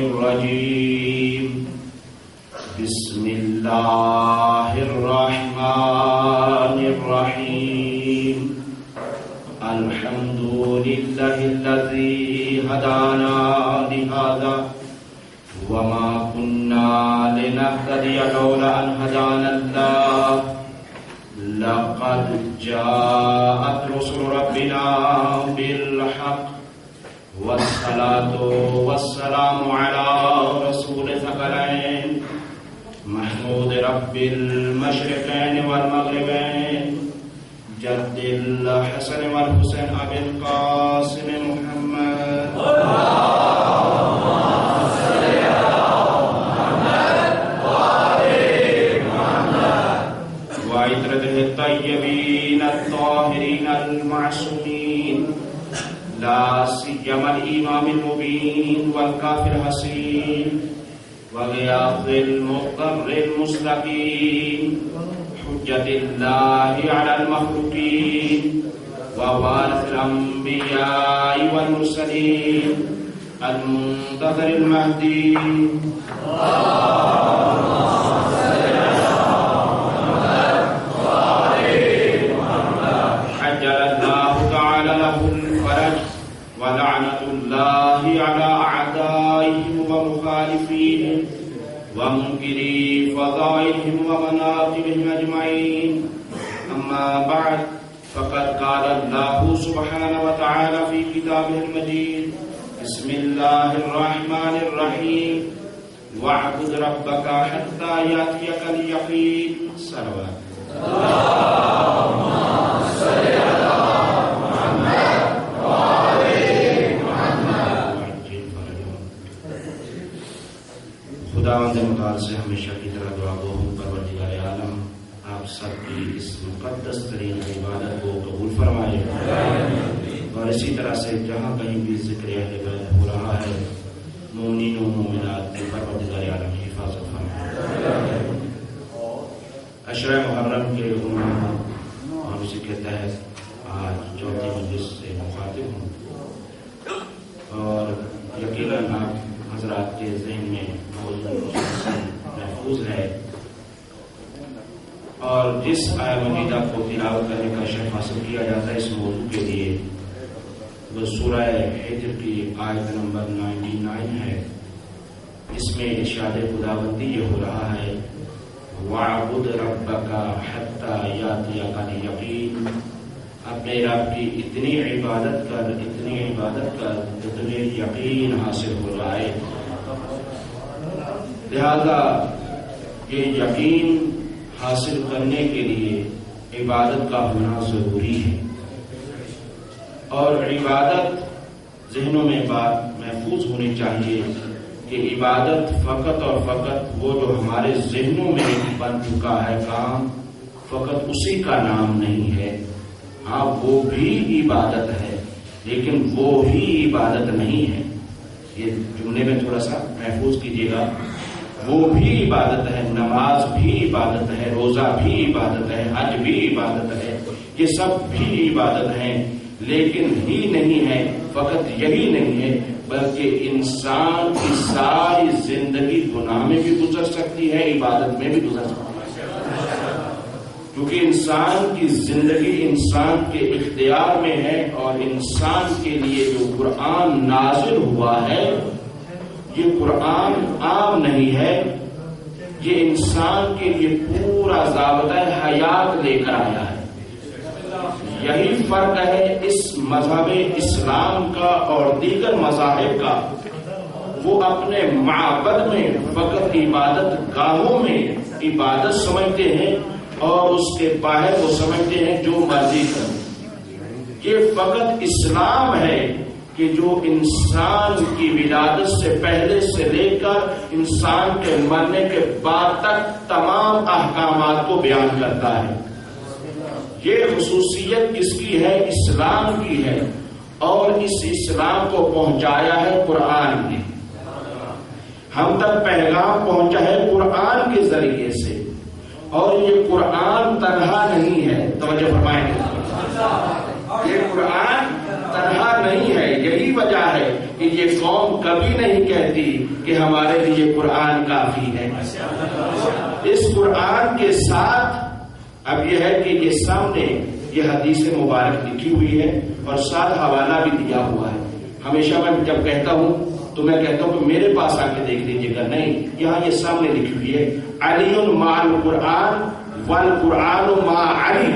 الرجيم بسم الله الرحمن الرحيم الحمد لله الذي هدانا لهذا وما كنا لنهتدي لولا أن هدانا الله لقد جاءت رسل ربنا بالحق والصلاة والسلام على رسول ثقلين محمود رب المشرقين والمغربين جد الحسن والحسين أبي القاسم محمد وعترته الطيبين الطاهرين المعصومين لا سيما الإمام المبين والكافر الحسين وغياث المضطر المستقيم حجة الله على المخلوقين ووارث الأنبياء والمرسلين المنتظر المهدي عجل الله تعالى له الفرج ولعنة الله على أعدائهم ومخالفيهم ومنكري فضائلهم ومناقبهم أجمعين أما بعد فقد قال الله سبحانه وتعالى في كتابه المجيد بسم الله الرحمن الرحيم واعبد ربك حتى يأتيك اليقين صلوات اللهم صل على محمد وآل محمد. خداوند متعال سے ہمیشہ کی طرح دعا گو ہوں پروردگار عالم آپ سب کی اس مقدس ترین عبادت کو قبول فرمائے اور اسی طرح سے جہاں کہیں بھی ذکر اہل بیت ہو رہا ہے مومنین و مومنات کی پروردگار عالم کی حفاظت فرمائے. عشرہ محرم کے عنوان اور اسی کے تحت آج چوتھی مجلس سے مخاطب ہوں اور یقیناً آپ حضرات کے ذہن میں محفوظ ہے اور جس آیت مجیدہ کو تلاوت کرنے کا شرف حاصل کیا جاتا ہے اس موضوع کے لیے وہ سورہ حجر کی آیت نمبر 99 ہے. اس میں ارشاد خداوندی یہ ہو رہا ہے وَاعْبُدْ رَبَّكَ حَتَّى يَأْتِيَكَ الْيَقِينُ اپنے رب کی اتنی عبادت کر تمہیں یقین حاصل ہو رہا ہے. لہذا یہ یقین حاصل کرنے کے لیے عبادت کا ہونا ضروری ہے اور عبادت ذہنوں میں بات محفوظ ہونی چاہیے کہ عبادت فقط اور فقط وہ جو ہمارے ذہنوں میں بن چکا ہے کام فقط اسی کا نام نہیں ہے. ہاں وہ بھی عبادت ہے لیکن وہ ہی عبادت نہیں ہے. یہ جملے میں تھوڑا سا محفوظ کیجیے گا. وہ بھی عبادت ہے, نماز بھی عبادت ہے, روزہ بھی عبادت ہے, حج بھی عبادت ہے, یہ سب بھی عبادت ہیں لیکن ہی نہیں ہے, فقط یہی نہیں ہے بلکہ انسان کی ساری زندگی گناہ میں بھی گزر سکتی ہے, عبادت میں بھی گزر سکتی ہے کیونکہ انسان کی زندگی انسان کے اختیار میں ہے اور انسان کے لیے جو قرآن نازل ہوا ہے یہ قرآن عام نہیں ہے, یہ انسان کے لیے پورا ضابطہ حیات لے کر آیا ہے. یہی فرق ہے اس مذہب اسلام کا اور دیگر مذاہب کا. وہ اپنے معبد میں فقط عبادت گاہوں میں عبادت سمجھتے ہیں اور اس کے باہر وہ سمجھتے ہیں جو مرضی کریں. یہ فقط اسلام ہے کہ جو انسان کی ولادت سے پہلے سے لے کر انسان کے مرنے کے بعد تک تمام احکامات کو بیان کرتا ہے. یہ خصوصیت کس کی ہے؟ اسلام کی ہے اور اس اسلام کو پہنچایا ہے قرآن نے. ہم تک پیغام پہنچا ہے قرآن کے ذریعے سے اور یہ قرآن تنہا نہیں ہے. توجہ فرمائیں, یہ قرآن تنہا نہیں ہے. یہی وجہ ہے کہ یہ قوم کبھی نہیں کہتی کہ ہمارے لیے قرآن کافی ہے. اس قرآن کے ساتھ اب یہ ہے کہ یہ سامنے یہ حدیث مبارک لکھی ہوئی ہے اور ساتھ حوالہ بھی دیا ہوا ہے. ہمیشہ میں جب کہتا ہوں تو میں کہتا ہوں کہ میرے پاس آ کے دیکھ لیجیے گا. نہیں، یہاں یہ سامنے لکھی ہوئی ہے علی مع القرآن والقرآن مع علی.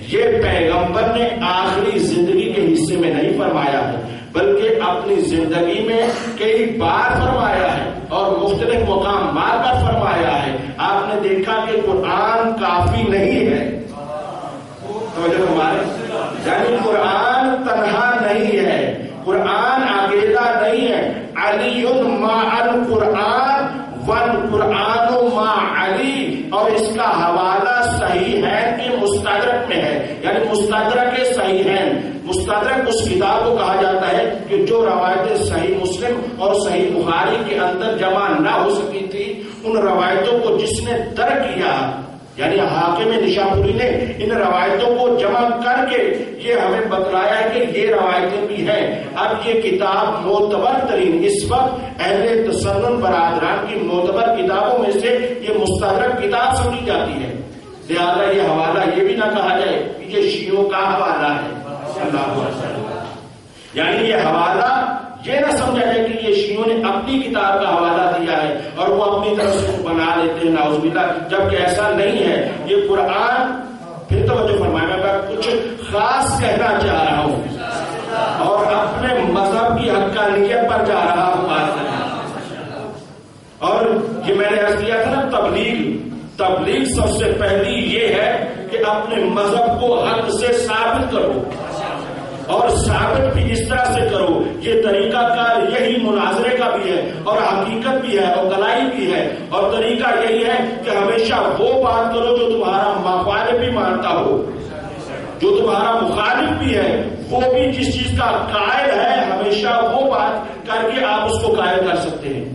یہ پیغمبر نے آخری زندگی کے حصے میں نہیں فرمایا ہے بلکہ اپنی زندگی میں کئی بار فرمایا ہے اور مختلف مقامات پر فرمایا ہے. آپ نے دیکھا کہ قرآن کافی نہیں ہے. یعنی قرآن تنہا نہیں ہے، قرآن اکیلا نہیں ہے. علی مع القرآن والقرآن مع علی. اور اس کا حوالہ صحیح ہے کہ مستدرک میں ہے، یعنی مستدرک صحیح ہے. مستدرک اس کتاب کو کہا جاتا ہے کہ جو روایتیں صحیح مسلم اور صحیح بخاری کے اندر جمع نہ ہو سکی تھی ان روایتوں کو جس نے درج کیا، یعنی حاکم نشاپوری نے ان روایتوں کو جمع کر کے یہ ہمیں بتلایا ہے کہ یہ روایتیں بھی ہیں. اب یہ کتاب معتبر ترین اس وقت اہل تسنن برادران کی معتبر کتابوں میں سے یہ مستدرک کتاب سمجھی جاتی ہے. لہٰذا یہ حوالہ یہ بھی نہ کہا جائے کہ یہ شیعوں کا حوالہ ہے. یعنی یہ حوالہ یہ نہ سمجھا جائے کہ یہ شیعوں نے اپنی کتاب کا حوالہ دیا ہے اور وہ اپنی طرف سے بنا لیتے ہیں، نعوذ باللہ، جبکہ ایسا نہیں ہے. یہ قرآن، پھر توجہ فرمائیں، میں کچھ خاص کہنا چاہ رہا ہوں اور اپنے مذہب کی حقانیت پر جا رہا ہوں بات کرنا. اور یہ میں نے عرض کیا تھا نا، تبلیغ سب سے پہلی یہ ہے کہ اپنے مذہب کو حق سے ثابت کرو اور ثابت بھی اس طرح سے کرو. یہ طریقہ کار یہی مناظرے کا بھی ہے اور حقیقت بھی ہے اور گلائی بھی ہے. اور طریقہ یہی ہے کہ ہمیشہ وہ بات کرو جو تمہارا مخالف بھی مانتا ہو، جو تمہارا مخالف بھی ہے وہ بھی جس چیز کا قائل ہے ہمیشہ وہ بات کر کے آپ اس کو قائل کر سکتے ہیں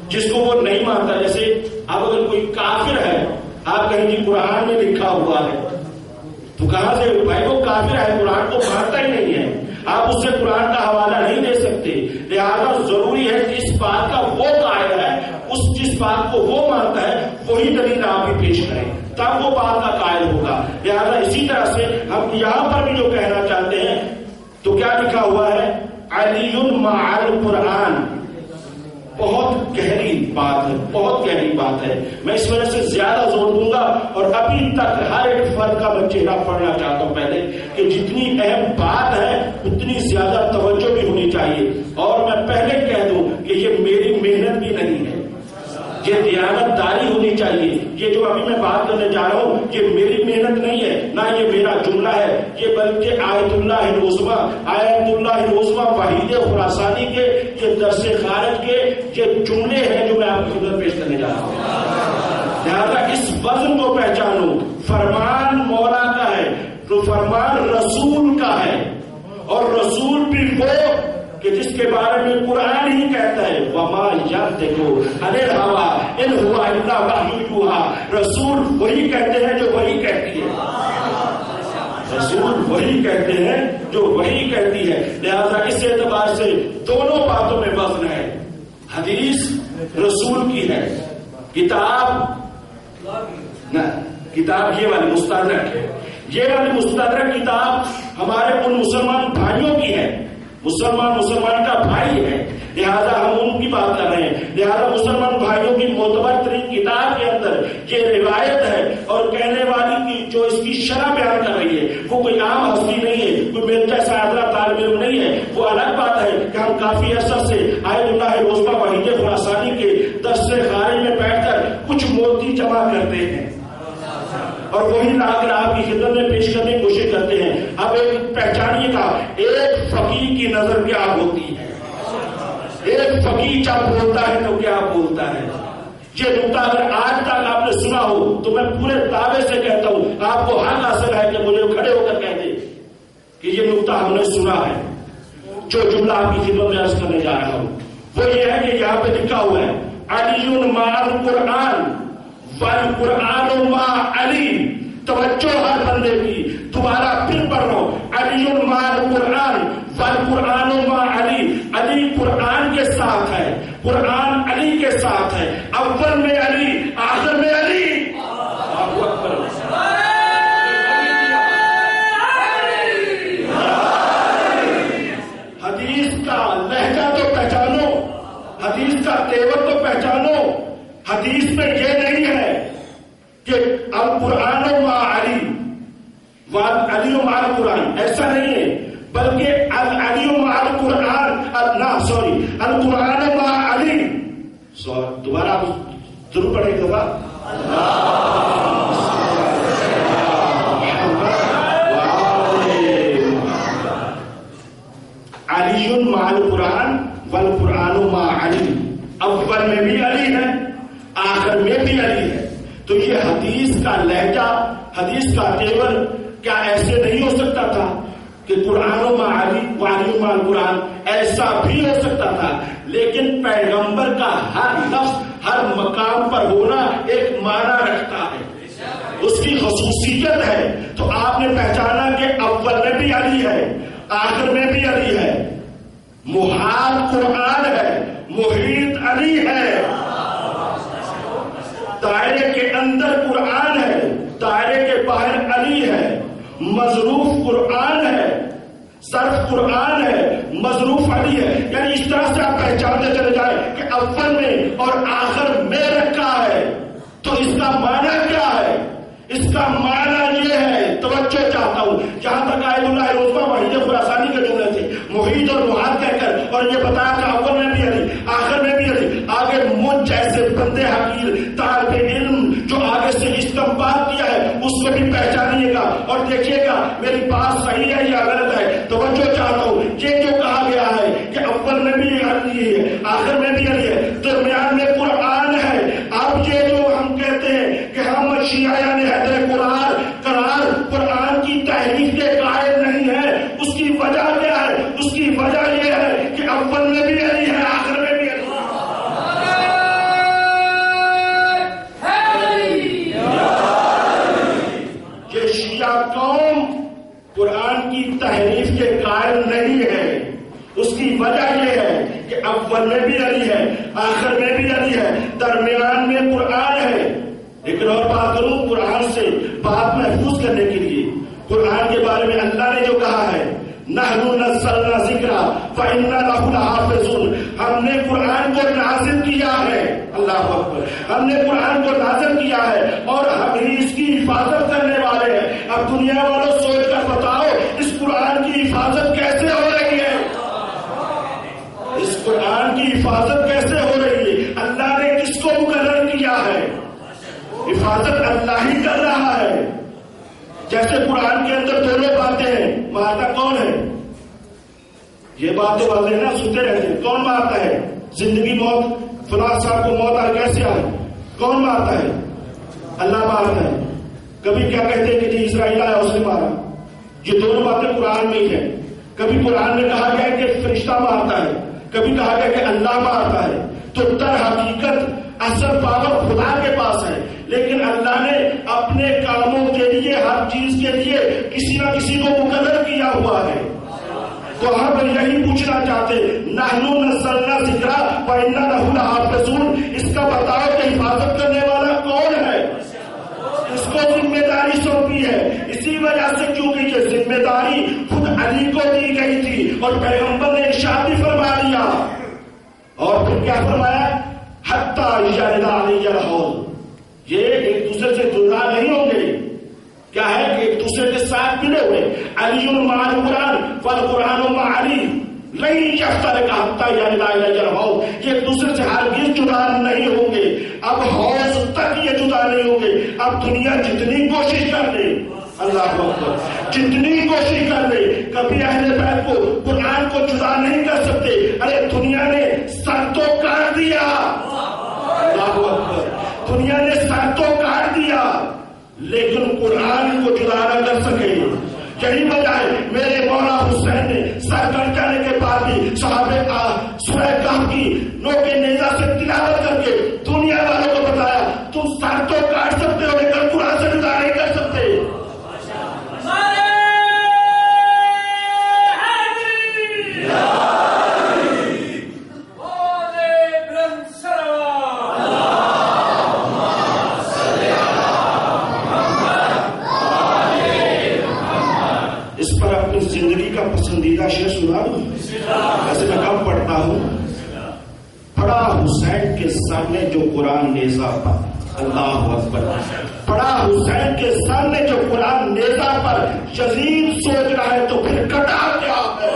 جس کو وہ نہیں مانتا. جیسے اب اگر کوئی کافر ہے، آپ کہیں گے قرآن میں لکھا ہوا ہے، تو کہاں سے بھائی وہ کافر ہے، قرآن کو مانتا ہی نہیں ہے، آپ اس سے قرآن کا حوالہ نہیں دے سکتے. لہذا ضروری ہے کہ اس بات کا وہ قائل ہے، جس بات کو وہ مانتا ہے وہی دلیل آپ بھی پیش کریں، تب وہ بات کا قائل ہوگا. لہذا اسی طرح سے ہم یہاں پر بھی جو کہنا چاہتے ہیں تو کیا لکھا ہوا ہے، علی مع القرآن. بہت گہری بات ہے، بہت گہری بات ہے. میں اس وجہ سے زیادہ زور دوں گا اور ابھی تک ہر ایک فرد کا میں چہرہ پڑھنا چاہتا ہوں پہلے کہ جتنی اہم بات ہے اتنی زیادہ توجہ بھی ہونی چاہیے. اور میں پہلے کہہ دوں کہ یہ میری محنت بھی نہیں ہے، یہ دیانت داری ہونی چاہیے. یہ جو ابھی میں بات کرنے جا رہا ہوں یہ میری محنت نہیں ہے، نہ یہ میرا جملہ ہے، یہ بلکہ آیت اللہ العظمیٰ وحید خراسانی کے یہ درس خارج کے یہ جملے ہیں جو میں آپ کی خدمت پیش کرنے جا رہا ہوں. لہٰذا اس وزن کو پہچانو. فرمان مولا کا ہے تو فرمان رسول کا ہے، اور رسول بھی وہ کہ جس کے بارے میں قرآن ہی کہتا ہے وما ينطق عن الهوى ان هو الا وحی یوحی. رسول وہی کہتے ہیں جو وہی کہتی ہے، رسول وہی کہتے ہیں جو وہی کہتی ہے. لہذا اس اعتبار سے دونوں باتوں میں وزن ہے. حدیث رسول کی ہے، کتاب یہ والی مستدرک ہے. یہ والی مستدرک کتاب ہمارے ان مسلمان بھائیوں کی ہے. مسلمان کا بھائی ہے، لہذا ہم ان کی بات کر رہے ہیں. لہذا مسلمان بھائیوں کی معتبر ترین کتاب کے اندر یہ روایت ہے اور کہنے والی کی جو اس کی شرح بیان کر رہی ہے وہ کوئی عام ہستی نہیں ہے، کوئی میرے جیسا ادنا طالب علم نہیں ہے. وہ الگ بات ہے کہ ہم کافی عرصہ سے آیت اللہ العظمیٰ وحید خراسانی کے درس خارج میں بیٹھ کر کچھ موتی جمع کرتے ہیں اور وہی لا کر آپ کی خدمت میں پیش کرنے کی کوشش کرتے ہیں. اب ایک پہچانیے گا ایک فقیر کی نظر کیا ہوتی ہے، ایک فقیر جب بولتا ہے تو کیا بولتا ہے. یہ نقطہ اگر آج تک آپ نے سنا ہو تو میں پورے دعوے سے کہتا ہوں آپ کو حق حاصل ہے کہ مجھے کھڑے ہو کر کہہ دے کہ یہ نقطہ ہم نے سنا ہے. جو جملہ آپ کی خدمت میں عرض کرنے جا رہا ہوں وہ یہ ہے کہ یہاں پہ لکھا ہوا ہے علی مع القرآن والقرآن مع علی. توجہ ہر بندے کی دوبارہ پھر پڑھ رہا ہوں، علی مع القرآن والقرآن مع علی، علی قرآن کے ساتھ ہے، قرآن علی کے ساتھ ہے، اول میں علی آخر میں علی۔ حدیث کا لہجہ تو پہچانو، حدیث کا تیور تو پہچانو۔ حدیث میں یہ نہیں ہے کہ القرآن مع علی علی مع القرآن، ایسا نہیں ہے، بلکہ علی مع القرآن، القرآن مع علی۔ دوبارہ آپ ضرور پڑھیں گے، علی مع القرآن والقرآن مع علی، اول میں بھی علی ہے آخر میں بھی علی ہے۔ تو یہ حدیث کا لہجہ، حدیث کا تیور کیا ایسے نہیں ہو سکتا تھا کہ قرآن مع علی وعلی مع القرآن؟ ایسا بھی ہو سکتا تھا، لیکن پیغمبر کا ہر لفظ ہر مقام پر ہونا ایک معنی رکھتا ہے، اس کی خصوصیت ہے۔ تو آپ نے پہچانا کہ اول میں بھی علی ہے آخر میں بھی علی ہے، محاط قرآن ہے، محیط علی ہے، دائرے کے اندر قرآن ہے، دائرے کے باہر علی ہے، مظروف قرآن ہے، صرف قرآن ہے، مظروف علی ہے۔ یعنی اس طرح سے آپ پہچانتے چلے جائیں کہ اول میں اور آخر میں رکھا ہے۔ تو اس کا معنی کیا ہے؟ اس کا معنی یہ ہے، توجہ چاہتا ہوں، جہاں تک آیت اللہ عظمہ وحید خراسانی کے جملے تھے، محیط اور محاط کہہ کر، اور یہ بتایا کہ اول میں بھی علی آخر میں بھی علی۔ آگے مجھ جیسے بندے حقیر طالب علم جو آگے سے استنباط کیا ہے اس کو بھی پہچانیے گا اور دیکھیے گا میری بات صحیح ہے یا غلط ہے۔ توجہ چاہتا ہوں، یہ جو کہا گیا ہے کہ اول میں بھی علی ہے آخر میں بھی علی ہے، درمیان میں قرآن ہے۔ اب یہ جو ہم کہتے ہیں کہ ہم شیعہ نے قرآن کی تحریف کے قائل نہیں ہے، اس کی وجہ کیا ہے؟ اس کی وجہ یہ ہے کہ اول میں بھی علی ہے آخر میں بھی علی ہے۔ یہ شیعہ قوم قرآن کی تحریف کے قائل نہیں ہے، اس کی وجہ یہ ہے کہ اول میں بھی علی ہے آخر میں بھی علی ہے، درمیان میں قرآن ہے۔ لیکن اور بات کروں قرآن سے بات محفوظ کرنے کے لیے، قرآن کے بارے میں اللہ نے جو کہا ہے، نحن نزلنا ذکر فإنا لہ لحافظون، ہم نے قرآن کو نازل کیا ہے، اللہ اکبر، ہم نے قرآن کو نازل کیا ہے اور ہم ہی اس کی حفاظت کرنے والے ہیں۔ اب دنیا والوں سوچ کر بتاؤ اس قرآن کی حفاظت کیسے ہو رہی ہے؟ اس قرآن کی حفاظت کیسے ہو رہی ہے؟ اللہ نے کس کو مقرر کیا ہے؟ حفاظت اللہ ہی کر رہا ہے۔ جیسے قرآن کے اندر دونوں باتیں ہیں، مارتا کون ہے؟ یہ بات تو واضح ہے نا، سنتے رہتے ہیں، کون مارتا ہے؟ زندگی موت، فلاں صاحب کو موت آئے کیسے آئے؟ کون مارتا ہے؟ اللہ مارتا ہے۔ کبھی کیا کہتے ہیں کہ جی اسرائیل آیا اس نے مارا، یہ دونوں باتیں قرآن میں ہی ہے۔ کبھی قرآن میں کہا گیا کہ فرشتہ مارتا ہے، کبھی کہا گیا کہ اللہ مارتا ہے۔ تو در حقیقت اصل پاور خدا کے پاس ہے، لیکن اللہ نے اپنے کاموں کے لیے ہر چیز کے لیے کسی نہ کسی کو مقرر کیا ہوا ہے۔ تو ہم یہی پوچھنا چاہتے، نحن نزلنا ذکر وإنا لہ لحافظون، اس کا بتاؤ کہ حفاظت کرنے والا کون ہے؟ اس کو ذمہ داری سونپی ہے، اسی وجہ سے کیونکہ یہ ذمہ داری خود علی کو دی گئی تھی اور پیغمبر نے ارشاد بھی فرما دیا، اور پھر کیا فرمایا؟ حتی یرد علی الحوض، یہ ایک دوسرے سے جدا نہیں ہوں گے، کیا ہے کہ ایک دوسرے کے ساتھ ملے ہوئے، علی مع القرآن والقرآن مع علی لن یفترقا حتی یرد علی الحوض، یہ ایک دوسرے سے ہرگز جدا نہیں ہوں گے۔ اب حوض تک یہ جدا نہیں ہوں گے۔ اب دنیا جتنی کوشش کر لے، اللہ اکبر، جتنی کوشش کر لے، کبھی اہل بیت کو قرآن کو جدا نہیں کر سکتے۔ ارے دنیا نے سر تو کاٹ دیا، اللہ اکبر، دنیا نے سر تو کاٹ دیا، لیکن قرآن کو جدا نہ کر سکے۔ یہی وجہ ہے میرے مولا حسین نے سر کٹ جانے کے بعد بھی صحابہ سورہ کہف کی نوکے نیزہ سے تلاوت کر کے دنیا والوں کو بتایا تم سر تو کاٹ سکتے ہو لیکن قرآن سے جدا نہیں کر سکتے۔ ہوں، پڑا حسین کے سامنے جو قرآن نیزہ پر، اللہ اکبر، پڑا حسین کے سامنے جو قرآن نیزہ پر یزید سوچ رہا ہے تو پھر کٹا کیا ہے؟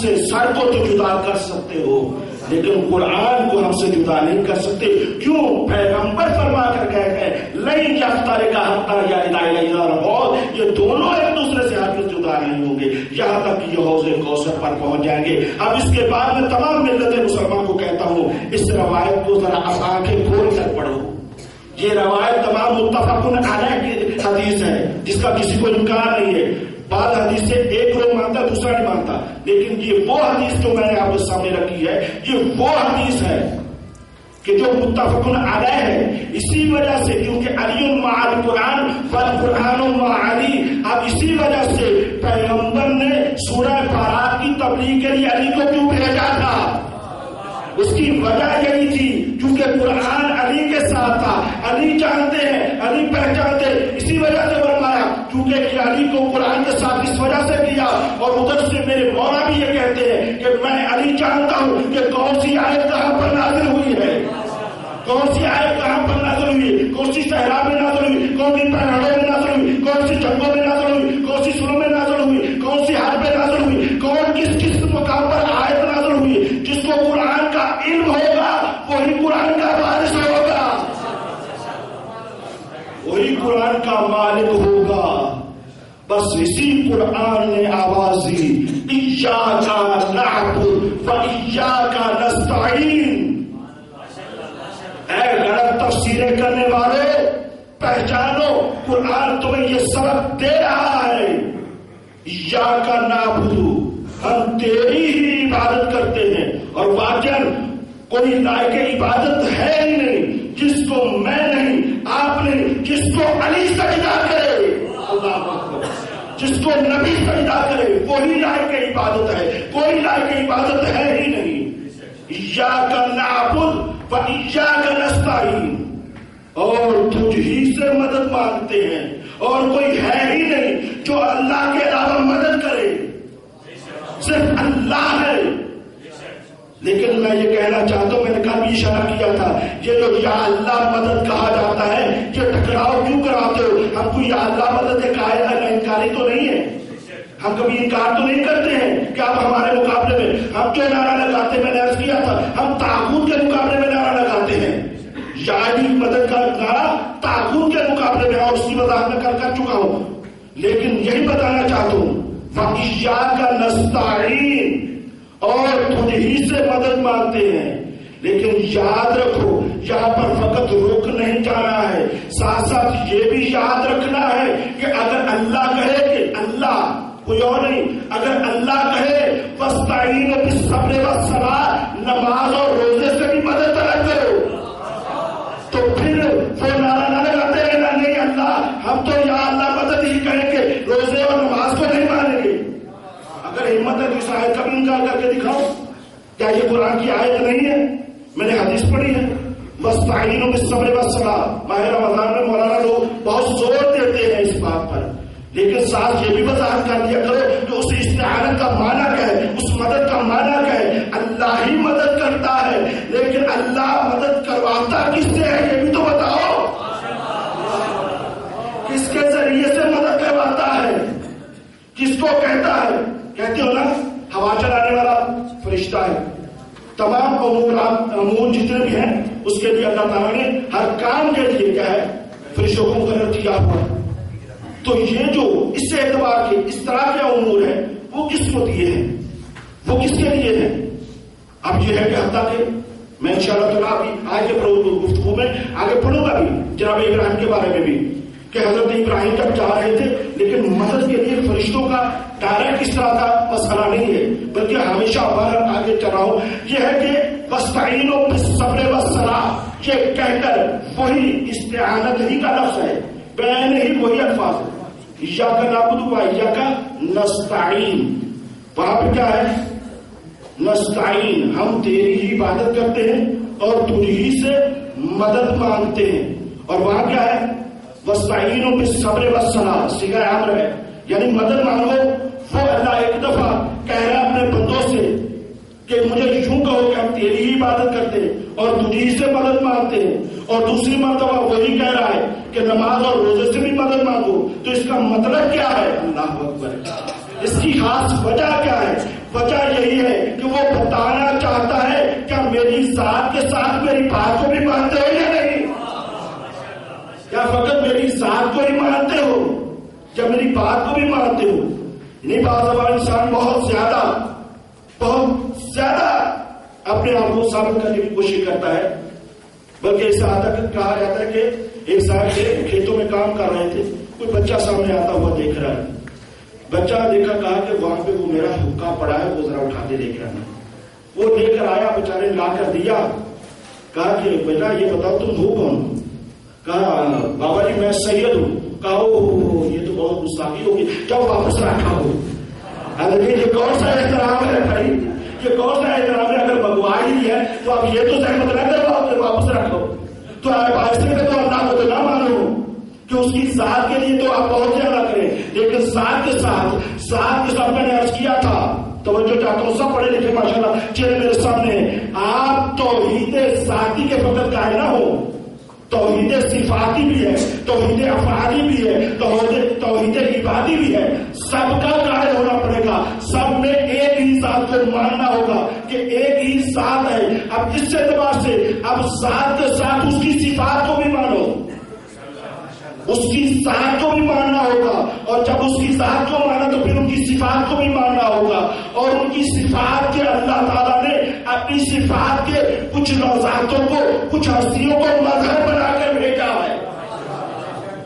سے سر کو تو جدا کر سکتے ہو لیکن قرآن کو ہم سے جدا نہیں کر سکتے. کیوں؟ پیغمبر فرما کر گئے ہیں لن یفترقا حتی یردا الیہ الحوض، یہ دونوں ایک دوسرے سے ہرگز جدا نہیں ہوں گے یہاں تک کہ یہ حوض کوثر پر پہنچ جائیں گے. اب اس کے بعد میں تمام ملت مسلمان کو کہتا ہوں اس روایت کو ذرا آنکھیں کھول کر پڑھو. یہ روایت تمام متفق علیہ کی حدیث ہے جس کا کسی کو انکار نہیں ہے. بعض حدیث سے ایک لوگ مانتا دوسرا نہیں مانتا، لیکن یہ وہ حدیث جو میں نے آپ کے سامنے رکھی ہے یہ وہ حدیث ہے کہ جو متفق علیہ ہے. اسی وجہ سے کیونکہ علی مع القرآن والقرآن مع علی، اب اسی وجہ سے پیغمبر نے سورہ بارات کی تبلیغ کے لیے علی کو کیوں بھیجا تھا؟ اس کی وجہ یہی تھی کیونکہ قرآن علی کے ساتھ تھا. علی جانتے ہیں، علی پہچانتے، اسی وجہ سے فرمایا کیونکہ علی کو قرآن کے ساتھ اس وجہ سے کیا. اور ادھر سے میرے مولا بھی یہ کہتے ہیں کہ میں علی جانتا ہوں کہ کون سی آیت کہاں پر نازل ہوئی ہے، کون سی آیت کہاں پر نازل ہوئی، کون سی صحرا میں نازل ہوئی، کون سی پہاڑوں میں نازل ہوئی، کون سی جنگوں میں نازل ہوئی، کون سی سروں میں نازل ہوئی، کون سی حرب میں نازل ہوئی، کون کس کس مقام پر آیت نازل ہوئی. جس کو قرآن کا علم ہوگا وہی قرآن کا وارث ہوگا، وہی قرآن کا مالک ہوگا. بس اسی قرآن نے آواز دی ایاک نعبد و ایاک نستعین. اے غلط تفسیریں کرنے والے پہچانو قرآن تمہیں یہ سبق دے رہا ہے. ایاک نعبد، ہم تیری ہی عبادت کرتے ہیں اور واقعاً کوئی لائق عبادت ہے ہی نہیں جس کو میں نہیں آپ نے، جس کو علی سجدہ کرے، اللہ اکبر، جس کو نبی سجدہ کرے وہی لائق عبادت ہے، کوئی لائق عبادت ہے ہی نہیں. ایاک نعبد و ایاک نستعین، اور تجھ ہی سے مدد مانگتے ہیں اور کوئی ہے ہی نہیں جو اللہ کے علاوہ مدد کرے، صرف اللہ ہے. لیکن میں یہ کہنا چاہتا ہوں، میں نے کل بھی اشارہ کیا تھا، یہ جو یا اللہ مدد کہا جاتا ہے یہ ٹکراؤ کیوں کراتے ہو؟ ہم کو یا اللہ مدد ایک انکاری تو نہیں ہے، ہم کبھی انکار تو نہیں کرتے ہیں کہ آپ ہمارے مقابلے میں ہم جو نعرہ لگاتے ہیں، میں نے عرض کیا تھا ہم طاغوت کے مقابلے میں نعرہ لگاتے ہیں. یا علی مدد کا نعرہ طاغوت کے مقابلے میں، اور اس کی وضاحت میں کر چکا ہوں. لیکن یہی بتانا چاہتا ہوں وَإِيَّاكَ نَسْتَعِينُ، اور تجھ ہی سے مدد مانگتے ہیں. لیکن یاد رکھو یہاں پر فقط رک نہیں جانا ہے، ساتھ ساتھ یہ بھی یاد رکھنا ہے کہ اگر اللہ کہے کہ اللہ کوئی اور نہیں، اگر اللہ کہے وَاسْتَعِينُوا بِالصَّبْرِ وَالصَّلَاةِ، نماز اور روزے سے بھی مدد طلب کرو. تو پھر وہ نعرہ نہ لگاتے ہیں نا نہیں اللہ ہم تو یا اللہ مدد ہی کہیں گے، روزے اور نماز کو نہیں مانیں گے. اگر ہمت ہے تو اس آیت کا بھی انکار کر کے دکھاؤ. کیا یہ قرآن کی آیت نہیں ہے؟ میں نے حدیث پڑھی ہے وَاسْتَعِينُوا بِالصَّبْرِ وَالصَّلَاةِ. ماہ رمضان میں مولانا لوگ بہت زور دیتے ہیں اس بات پر، لیکن ساتھ یہ بھی وضاحت کر دیا کرو کہ اس استعانت کا معنی کیا ہے، اس مدد کا معنی کیا ہے. اللہ ہی مدد کرتا ہے، لیکن اللہ مدد کرواتا کس سے ہے یہ بھی تو بتاؤ. کس کے ذریعے سے مدد کرواتا ہے، کس کو کہتا ہے؟ کہتے ہو نا ہوا چلانے والا فرشتہ ہے. تمام امور جتنے بھی ہیں اس کے لیے اللہ تعالیٰ نے ہر کام کے لیے کیا ہے فرشتوں کو مقرر کیا ہوا. تو یہ جو اس سے اعتبار کے اس طرح کے امور ہیں وہ کس کو دیے ہیں، وہ کس کے لیے ہیں؟ اب یہ ہے کہ حتیٰ کہ میں انشاءاللہ تعالیٰ بھی آگے گفتگو میں آگے پڑھوں گا بھی جناب ابراہیم کے بارے میں بھی کہ حضرت ابراہیم جب جا رہے تھے لیکن مدد کے لیے فرشتوں کا ڈائریکٹ اس طرح کا مسئلہ نہیں ہے، بلکہ ہمیشہ آگے چل رہا ہوں یہ ہے کہ وَاسْتَعِينُوا بِالصَّبْرِ وَالصَّلَاةِ، یہ کہہ کر وہی استعانت ہی کا لفظ ہے، بین ہی وہی الفاظ ہے. ایاک نعبد و ایاک نستعین، وہاں پہ کیا ہے؟ نستعین، ہم تیری ہی عبادت کرتے ہیں اور تجھی سے مدد مانگتے ہیں. اور وہاں کیا ہے؟ وَاسْتَعِينُوا بِالصَّبْرِ وَالصَّلَاةِ، صیغہ امر ہے، یعنی مدد مانگو. وہ اللہ ایک دفعہ کہہ رہا ہے اپنے بندوں سے کہ مجھے یوں کہو کہ ہم تیری ہی عبادت کرتے ہیں اور تجھی سے مدد مانگتے ہیں، اور دوسری مرتبہ وہی کہہ رہا ہے کہ نماز اور روزے سے بھی مدد مانگو. تو اس کا مطلب کیا ہے؟ اللہ اکبر. اس کی خاص وجہ کیا ہے؟ وجہ یہی ہے کہ وہ بتانا چاہتا ہے کیا میری ذات کے ساتھ میری بات کو بھی مانتے ہو یا نہیں؟ کیا فقط میری ذات کو ہی مانتے ہو یا میری بات کو بھی مانتے ہو؟ نہیں، بعض دفعہ انسان بہت زیادہ اپنے آپ کو ثابت کرنے کی کوشش کرتا ہے. بلکہ اس سے کہا جاتا ہے کہ ایک صاحب کھیتوں میں کام کر رہے تھے، کوئی بچہ سامنے آتا ہوا دیکھ رہا ہے. بچہ دیکھا، کہا کہ وہاں پہ وہ میرا حقہ پڑا ہے، وہ ذرا اٹھا کے دیکھ رہا ہے. وہ لے کر آیا، بیچارے لا کر دیا. کہا کہ بیٹا یہ بتاؤ تم ہو کون؟ کہا بابا جی میں سید ہوں. کہا یہ تو بہت گستاخی ہوگی، جب واپس رکھا ہو. یہ کون سا احترام ہے بھائی؟ یہ کون سا احترام ہے؟ اگر منگوائی ہے تو آپ یہ تو زحمت نہ کرو کہ واپس رکھو. تو ایسے میں تو اللہ کو تو نہ مانو کہ اس کی ذات کے لیے تو آپ بہت زیادہ کریں، لیکن ذات کے ساتھ میں نے عرض کیا تھا، توجہ چاہتا ہوں سب پڑھے لکھے ماشاءاللہ چہرے میرے سامنے. آپ توحید ذاتی کے فقط قائل نہ ہو، توحید صفاتی بھی ہے، توحید افعالی بھی ہے، توحید عبادی بھی ہے. سب کا قائل ہونا پڑے گا. سب میں ایک ہی ذات کو ماننا ہوگا کہ ایک ہی ذات ہے. اب اس اعتبار سے اب ذات کے ساتھ اس کی صفات کو بھی مانو، اس کی ذات کو بھی ماننا ہوگا. اور جب اس کی ذات کو مانا تو پھر ان کی صفات کو بھی ماننا ہوگا. اور ان کی صفات کے اللہ تعالیٰ نے اپنی صفات کے کچھ ذاتوں کو، کچھ ہستیوں کو مظہر بنا کر بھیجا ہے.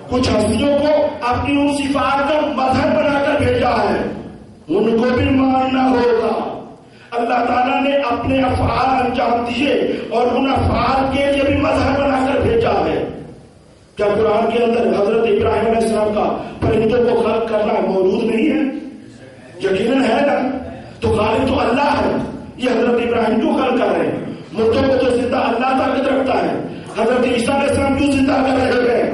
کچھ ہستیوں کو اپنی ان صفات کا مظہر بنا کر بھیجا ہے، ان کو بھی ماننا ہوگا. اللہ تعالیٰ نے اپنے افعال انجام دیے اور ان افعال کے لیے بھی مظہر بنا کر بھیجا ہے. کیا قرآن کے اندر حضرت ابراہیم علیہ السلام کا پرندوں کو خلق کرنا موجود نہیں ہے؟ یقیناً ہے نا. تو خالق تو اللہ ہے. یہ حضرت ابراہیم کیوں خلق کر رہے ہیں؟ مردوں کو تو زندہ اللہ طاقت رکھتا ہے. حضرت عیسیٰ علیہ السلام کیوں زندہ کر رہے ہیں؟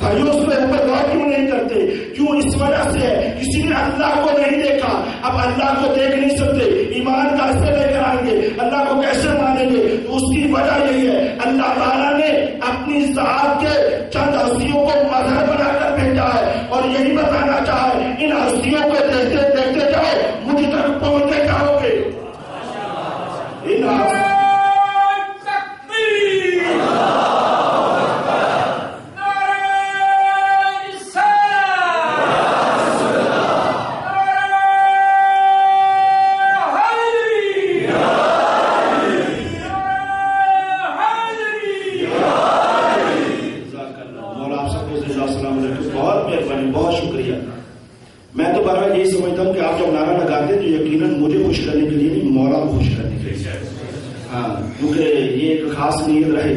بھائیو اس پہ اوپر غور کیوں نہیں کرتے؟ کیوں؟ اس وجہ سے ہے کسی نے اللہ کو نہیں دیکھا. اب اللہ کو دیکھ نہیں سکتے، ایمان کیسے لے کر آئیں گے؟ اللہ کو کیسے مانیں گے؟ تو اس کی وجہ یہی ہے اللہ تعالیٰ نے اپنی ذات کے چند ہستیوں کو مظہر بنا کر بھیجا ہے اور یہی بتانا چاہے ان ہستیوں کو دیکھتے دیکھتے جاؤ، مجھ تک پہنچتے جاؤ گے. بہت شکریہ. میں تو بارہ یہی سمجھتا ہوں کہ آپ جب نعرہ لگاتے تو یقیناً مجھے خوش کرنے کے لیے نہیں، مولا کو خوش کرنے کے لیے. ہاں، کیونکہ یہ ایک خاص نیت رہے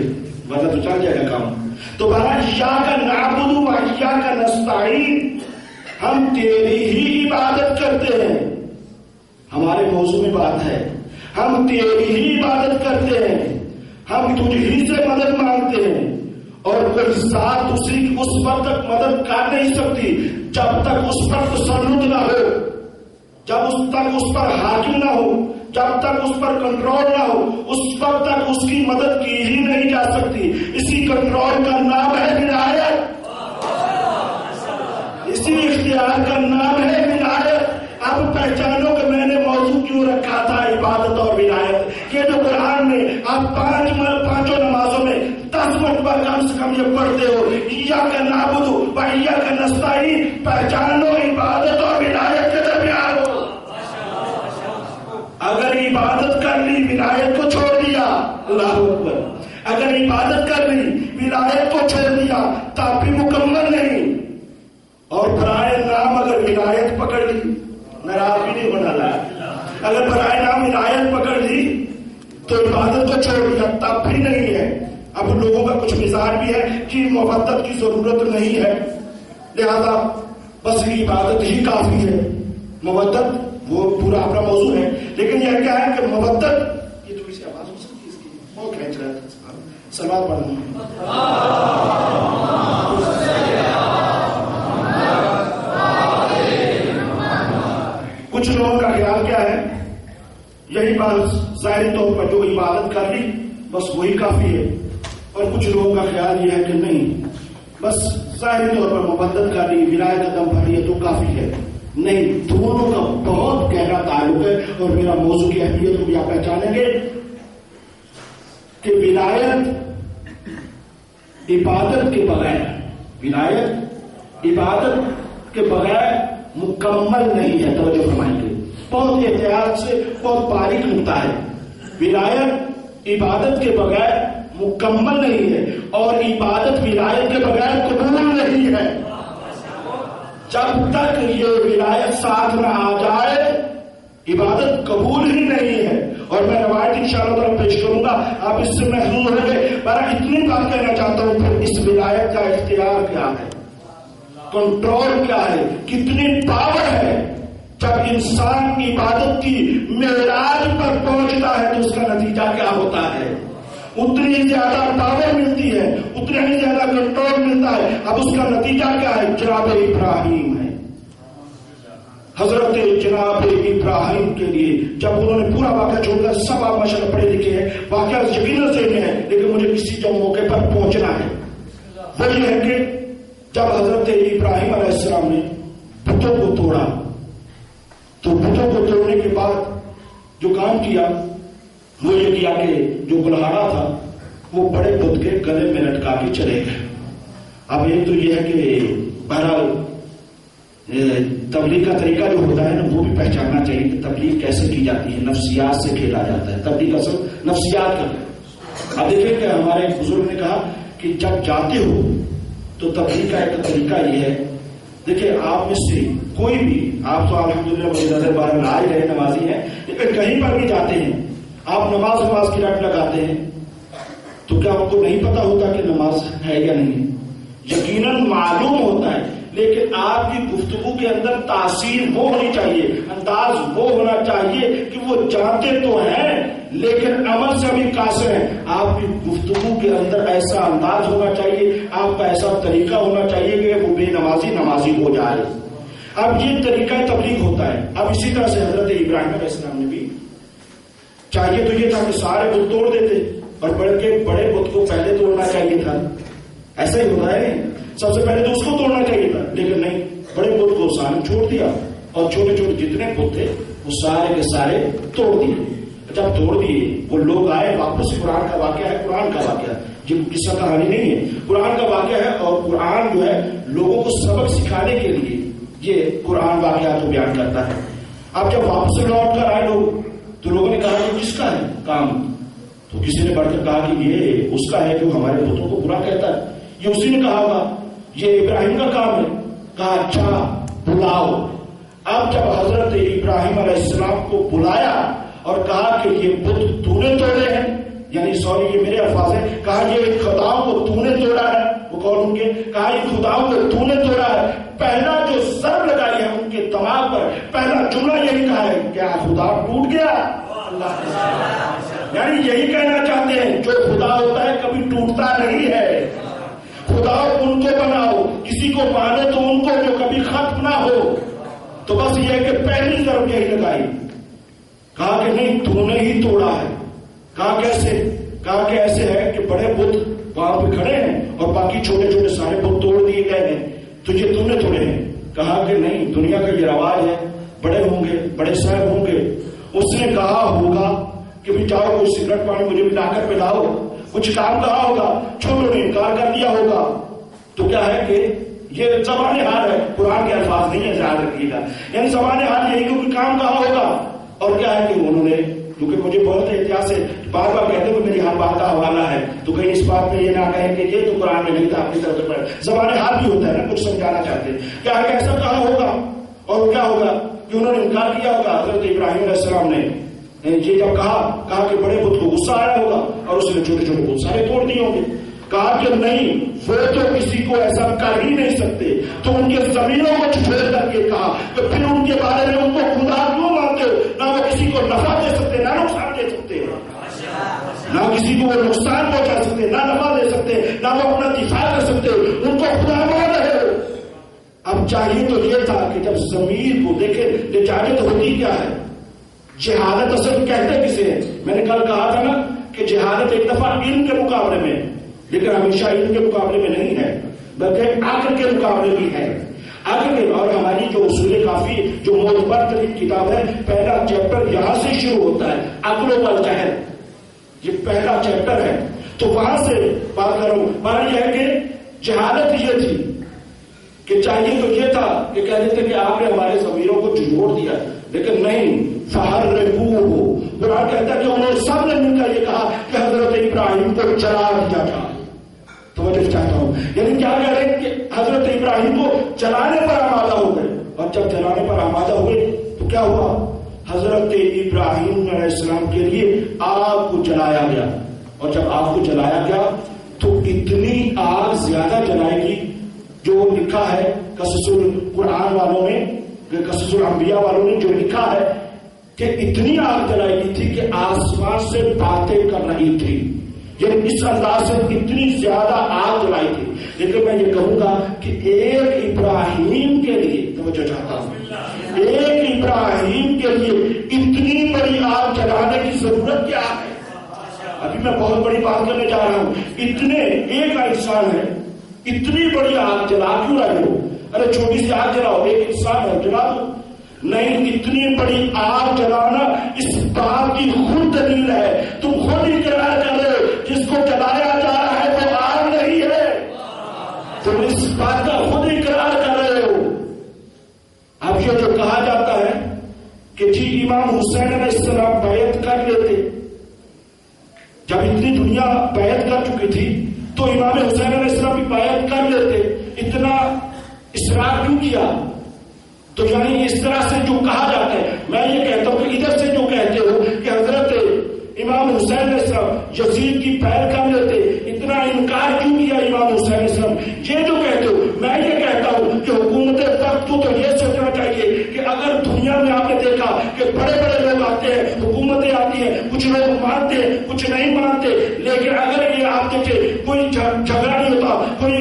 ورنہ تو چل جائے گا کام. تو بارہ ایاک نعبد و ایاک نستعین، ہم تیری ہی عبادت کرتے ہیں. ہمارے موضوع میں بات ہے، ہم تیری ہی عبادت کرتے ہیں، ہم تجھی سے مدد مانگتے ہیں. اور کوئی ذات دوسری اس وقت تک مدد کر نہیں سکتی جب تک اس پر تسلط نہ ہو، جب اس پر حاکم نہ ہو، جب تک اس پر کنٹرول نہ ہو، اس وقت تک اس کی مدد کی ہی نہیں جا سکتی. اسی کنٹرول کا نام ہے ولایت، اسی اختیار کا نام ہے ولایت. اب پہچانو کہ میں نے موضوع کیوں رکھا تھا عبادت اور ولایت. یہ جو قرآن میں آپ پانچوں نمازوں میں 10 مرتبہ کم سے کم یہ پڑھتے ہو ایاک نعبد و ایاک نستعین، پہچانو عبادت اور ولایت کے درمیان ہو. اگر عبادت کر لی ولایت کو چھوڑ دیا، اللہ اکبر، اگر عبادت کر لی ولایت کو چھوڑ دیا تب بھی مکمل نہیں. اور برائے نام اگر ولایت پکڑ لی، ناراض بھی نہیں ہونا لا، اگر برائے نام ولایت پکڑ لی تو عبادت کو چھوڑ دیا تب بھی نہیں ہے. اب لوگوں کا کچھ مزاج بھی ہے کہ محبت کی ضرورت نہیں ہے، لہذا بس عبادت ہی کافی ہے. مودت وہ پورا اپنا موضوع ہے، لیکن یہ کیا ہے کہ مودت، یہ تھوڑی سی آواز ہو سکتی ہے اس کی، بہت کھینچ رہا تھا. سلوات پڑھنا. کچھ لوگوں کا خیال کیا ہے، یہی بات ظاہری طور پر جو عبادت کر لی بس وہی کافی ہے، اور کچھ لوگوں کا خیال یہ ہے کہ نہیں، بس ظاہری طور پر مبدت کر لی، ولایت قدم بھری ہے تو کافی ہے. نہیں، دونوں کا بہت گہرا تعلق ہے. اور میرا موضوع کی اہمیت کو بھی آپ پہچانیں گے کہ ولایت عبادت کے بغیر، ولایت عبادت کے بغیر مکمل نہیں ہے. توجہ فرمائیں گے، بہت احتیاط سے، بہت باریک نکتا ہے. ولایت عبادت کے بغیر مکمل نہیں ہے، اور عبادت ولایت کے بغیر قبول نہیں ہے. جب تک یہ ولایت ساتھ نہ آ جائے عبادت قبول ہی نہیں ہے. اور میں روایت انشاءاللہ تعالیٰ پیش کروں گا، آپ اس سے محروم ہوں گے. پر اتنی بات کہنا چاہتا ہوں کہ اس ولایت کا اختیار کیا ہے، کنٹرول کیا ہے، کتنی پاور ہے. جب انسان عبادت کی معراج پر پہنچتا ہے تو اس کا نتیجہ کیا ہوتا ہے، اتنی زیادہ پاور ملتی ہے، اتنا ہی زیادہ کنٹرول ملتا ہے. اب اس کا نتیجہ کیا ہے؟ جناب ابراہیم ہے. حضرت جناب ابراہیم کے لیے جب انہوں نے پورا واقعہ چھوڑ دیا، سب آپ ماشاءاللہ پڑھے لکھے ہیں، واقعہ یقیناً ذہن میں ہے، لیکن مجھے کسی جو موقع پر پہنچنا ہے وہ یہ ہے کہ جب حضرت ابراہیم علیہ السلام نے بتوں کو توڑا تو بتوں کو توڑنے کے بعد جو کام کیا وہ یہ کیا کہ جو گلہارا تھا وہ بڑے بت کے گلے میں لٹکا کے چلے گئے. اب ایک تو یہ ہے کہ بہرحال تبلیغ کا طریقہ جو ہوتا ہے نا وہ بھی پہچاننا چاہیے کہ تبلیغ کیسے کی جاتی ہے. نفسیات سے کھیلا جاتا ہے تبلیغ کا سب نفسیات کا. اب دیکھیں کہ ہمارے بزرگ نے کہا کہ جب جاتے ہو تو تبلیغ کا ایک طریقہ یہ ہے. دیکھیں آپ میں سے کوئی بھی، آپ تو الحمدللہ مجھے نظر بار میں آج رہے نمازی ہیں، لیکن کہیں پر بھی جاتے ہیں آپ نماز کی رٹ لگاتے ہیں تو کیا آپ کو نہیں پتا ہوتا کہ نماز ہے یا نہیں؟ یقیناً معلوم ہوتا ہے، لیکن آپ کی گفتگو کے اندر تاثیر وہ ہونی چاہیے، انداز وہ ہونا چاہیے کہ وہ جانتے تو ہیں لیکن عمل سے بھی قاصر ہیں. آپ کی گفتگو کے اندر ایسا انداز ہونا چاہیے، آپ کا ایسا طریقہ ہونا چاہیے کہ وہ بے نمازی نمازی ہو جائے. اب یہ طریقہ تبلیغ ہوتا ہے. اب اسی طرح سے حضرت ابراہیم علیہ السلام نے بھی چاہیے تو یہ تھا کہ سارے بت توڑ دیتے، اور بڑے بت کو پہلے توڑنا چاہیے تھا. ایسا ہی ہوتا ہے، سب سے پہلے تو اس کو توڑنا چاہیے تھا، لیکن نہیں، بڑے بت کو سامنے چھوڑ دیا اور چھوٹے چھوٹے جتنے بت تھے وہ سارے کے سارے توڑ دیے. جب توڑ دیے وہ لوگ آئے واپس. قرآن کا واقعہ ہے، قرآن کا واقعہ، یہ قصہ کہانی نہیں ہے، قرآن کا واقعہ ہے. اور قرآن جو ہے لوگوں کو سبق سکھانے کے لیے یہ قرآن واقعات کو بیان کرتا ہے. اب جب واپس لوٹ کر آئے لوگ تو لوگوں نے کہا کہ کس کا ہے کام؟ تو کسی نے بڑھ کر کہا کہ یہ اس کا ہے جو ہمارے بتوں کو برا کہتا ہے. یہ اسی نے کہا ہوگا یہ ابراہیم کا کام ہے. کہا اچھا بلاؤ. اب جب حضرت ابراہیم علیہ السلام کو بلایا اور کہا کہ یہ بت تو نے توڑے ہیں، یعنی سوری یہ میرے الفاظ ہیں، کہا یہ خداؤں کو تو نے توڑا ہے. وہ کون ان کے؟ کہا یہ خداؤں کو تو نے توڑا ہے. پہلا جو ضرب لگائی ہے ان کے دماغ پر، پہلا جملہ یہی کہا ہے کیا خدا ٹوٹ گیا؟ یعنی یہی کہنا چاہتے ہیں جو خدا ہوتا ہے کبھی ٹوٹتا نہیں ہے. خدا ان کو بناؤ، کسی کو مانے تو ان کو جو کبھی ختم نہ ہو. تو بس یہ ہے کہ پہلی ضرب یہی لگائی. کہا کہ نہیں تو نے ہی توڑا ہے. کہا کیسے؟ کہا کہ ایسے ہے کہ بڑے بت وہاں پہ کھڑے ہیں اور باقی چھوٹے چھوٹے سارے بت توڑ دیے گئے ہیں، تو یہ تم نے توڑے ہیں. کہا کہ نہیں، دنیا کا یہ رواج ہے، بڑے ہوں گے، بڑے صاحب ہوں گے. اس نے کہا ہوگا کہ بھی جاؤ کوئی سگریٹ پانی مجھے بھی لا کر پلاؤ، کچھ کام کہا ہوگا، چھوٹوں نے انکار کر دیا ہوگا. تو کیا ہے کہ یہ زبان حال ہے، قرآن کے الفاظ نہیں ہے، یاد رکھیے گا. یعنی زبان حال یہی کہ کام کہا ہوگا. اور کیا ہے کہ انہوں نے، کیونکہ مجھے بہت احتیاط سے بار بار کہتے ہیں میری ہر بات کا حوالہ ہے تو کہیں اس بات میں یہ نہ کہیں کہ یہ تو قرآن میں نہیں تھا، اپنی طرف سے زبان حال بھی ہوتا ہے نا، کچھ سمجھانا چاہتے ہیں. کیا ہے کہ ایسا کہا ہوگا. اور کیا ہوگا کہ انہوں نے انکار کیا ہوگا. حضرت ابراہیم علیہ السلام نے یہ جب کہا کہ بڑے بت کو غصہ آیا ہوگا اور اس نے چھوٹے چھوٹے بت سارے توڑ دیے ہوں گے. کہا کہ نہیں، وہ تو کسی کو ایسا کر ہی نہیں سکتے. تو ان کے ضمیروں کو چھوڑ کر کے کہا کہ پھر ان کے بارے میں ان کو خدا کیوں مانتے ہو؟ نہ وہ کسی کو نفع دے سکتے، نہ نقصان دے سکتے، نہ کسی کو وہ نقصان پہنچا سکتے، نہ نفع دے سکتے، نہ وہ اپنا دفاع کر سکتے. ان کو خدا مان رہے ہو. اب چاہیے تو یہ تھا کہ جب ضمیر کو دیکھیں لجاجت ہوتی کیا ہے. جہالت اصل کہتے کسے ہیں؟ میں نے کل کہا تھا نا کہ جہالت ایک دفعہ علم کے مقابلے میں، لیکن ہمیشہ علم کے مقابلے میں نہیں ہے، بلکہ عقل کے مقابلے بھی ہے. عقل کے، اور ہماری جو اصول کافی جو معتبر ترین کتاب ہے، پہلا چیپٹر یہاں سے شروع ہوتا ہے، عقل و جہل، یہ پہلا چیپٹر ہے. تو وہاں سے بات کروں. مانا یہ ہے کہ جہالت یہ تھی کہ چاہیے تو یہ تھا کہ کہتے تھے کہ آپ نے ہمارے ضمیروں کو جھنجھوڑ دیا، لیکن نہیں. فَحَرِّقُوهُ، قرآن کہتا ہے کہ انہوں نے سب نے مل کر یہ کہا کہ حضرت ابراہیم کو جلا دیا تھا. توجہ چاہتا ہوں، یعنی کیا کہہ رہے ہیں کہ حضرت ابراہیم کو جلانے پر آمادہ ہو گئے. اور جب جلانے پر آمادہ ہوئے تو کیا ہوا؟ حضرت ابراہیم علیہ السلام کے لیے آگ کو جلایا گیا. اور جب آگ کو جلایا گیا تو اتنی آگ زیادہ جلائے گی، جو لکھا ہے قصص القرآن والوں نے، قصص الانبیاء والوں نے جو لکھا ہے کہ اتنی آگ جلائی گئی تھی کہ آسمان سے باتیں کر رہی تھی. یعنی اس انداز سے اتنی زیادہ آگ جلائی تھی. لیکن میں یہ کہوں گا کہ ایک ابراہیم کے لیے، توجہ چاہتا ہوں، ایک ابراہیم کے لیے اتنی بڑی آگ جلانے کی ضرورت کیا ہے؟ ابھی میں بہت بڑی بات کرنے جا رہا ہوں. اتنے ایک انسان ہے، اتنی بڑی آگ جلا کیوں رہے ہو؟ ارے چھوٹی سی آگ جلاؤ، ایک انسان ہے، جلا دو. نہیں، اتنی بڑی آگ جلانا اس بات کی خود دلیل ہے. تم خود ہی اقرار کر رہے ہو جس کو جلایا جا رہا ہے وہ آگ نہیں ہے. تم اس بات کا خود ہی اقرار کر رہے ہو. اب یہ جو کہا جاتا ہے کہ جی امام حسین علیہ السلام بیعت کر لیتے، جب اتنی دنیا بیعت کر چکی تھی تو امام حسین علیہ السلام بھی بیعت کر لیتے. اتنا اصرار کیوں کیا؟ تو یعنی اس طرح سے جو کہا جاتا ہے، میں یہ کہتا ہوں کہ ادھر سے جو کہتے ہو کہ حضرت امام حسین علیہ السلام یزید کی پیر کر لیتے، اتنا انکار کیوں کیا امام حسین علیہ السلام؟ یہ جو کہتے ہو، میں یہ کہتا ہوں کہ حکومت وقت کو تو یہ سوچنا چاہیے کہ اگر دنیا میں آپ نے دیکھا کہ بڑے بڑے لوگ آتے ہیں، حکومتیں آتی ہیں، کچھ لوگ مانتے ہیں، کچھ نہیں مانتے، لیکن اگر یہ آپ دیکھیں کوئی جھگڑا نہیں ہوتا، کوئی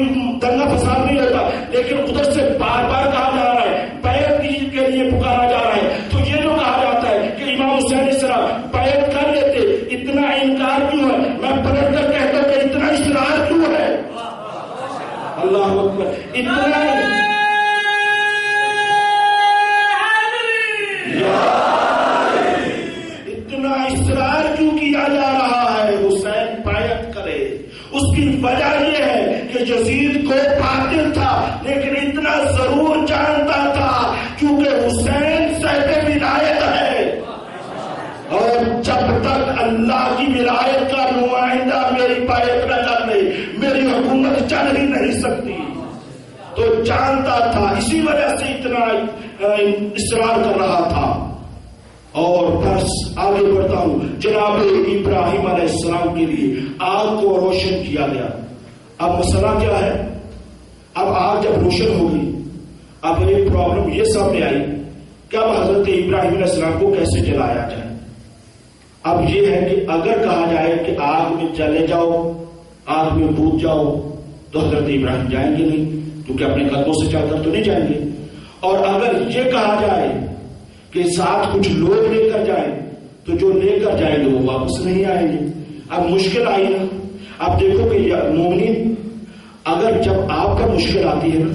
دنگا فساد نہیں ہوتا، لیکن ادھر سے بار بار کہا جا رہا ہے، بیعت کے لیے پکارا جا رہا ہے. تو یہ جو کہا جاتا ہے کہ امام حسین علیہ السلام بیعت کر لیتے، اتنا انکار کیوں ہے؟ میں پلٹ کر کہتا ہوں کہ اتنا اصرار کیوں ہے؟ اللہ اکبر. اتنا اصرار کیوں کیا جا رہا ہے حسین بیعت کرے؟ اس کی وجہ یہ ہے کہ یزید کو باطل تھا، لیکن اتنا ضرور جانتا تھا کیونکہ حسین صاحب ولایت ہے، اور جب تک اللہ کی ولایت کا نمائندہ میری بیعت نہ کر لے میری حکومت چل ہی نہیں سکتی. تو جانتا تھا، اسی وجہ سے اتنا اصرار کر رہا تھا. اور بس آگے بڑھتا ہوں. جناب ابراہیم علیہ السلام کے لیے آگ کو روشن کیا گیا. اب مسئلہ کیا ہے؟ اب آگ جب روشن ہوگی، اب ایک پرابلم یہ سامنے آئی کہ اب حضرت ابراہیم علیہ السلام کو کیسے جلایا جائے. اب یہ ہے کہ اگر کہا جائے کہ آگ میں چلے جاؤ، آگ میں کود جاؤ، تو حضرت ابراہیم جائیں گے نہیں، کیونکہ اپنے قدموں سے چل کر تو نہیں جائیں گے. اور اگر یہ کہا جائے کہ ساتھ کچھ لوگ لے کر جائیں، تو جو لے کر جائیں گے وہ واپس نہیں آئیں گے. اب مشکل آئی نا. اب دیکھو کہ مومنین، اگر جب آپ کا مشکل آتی ہے نا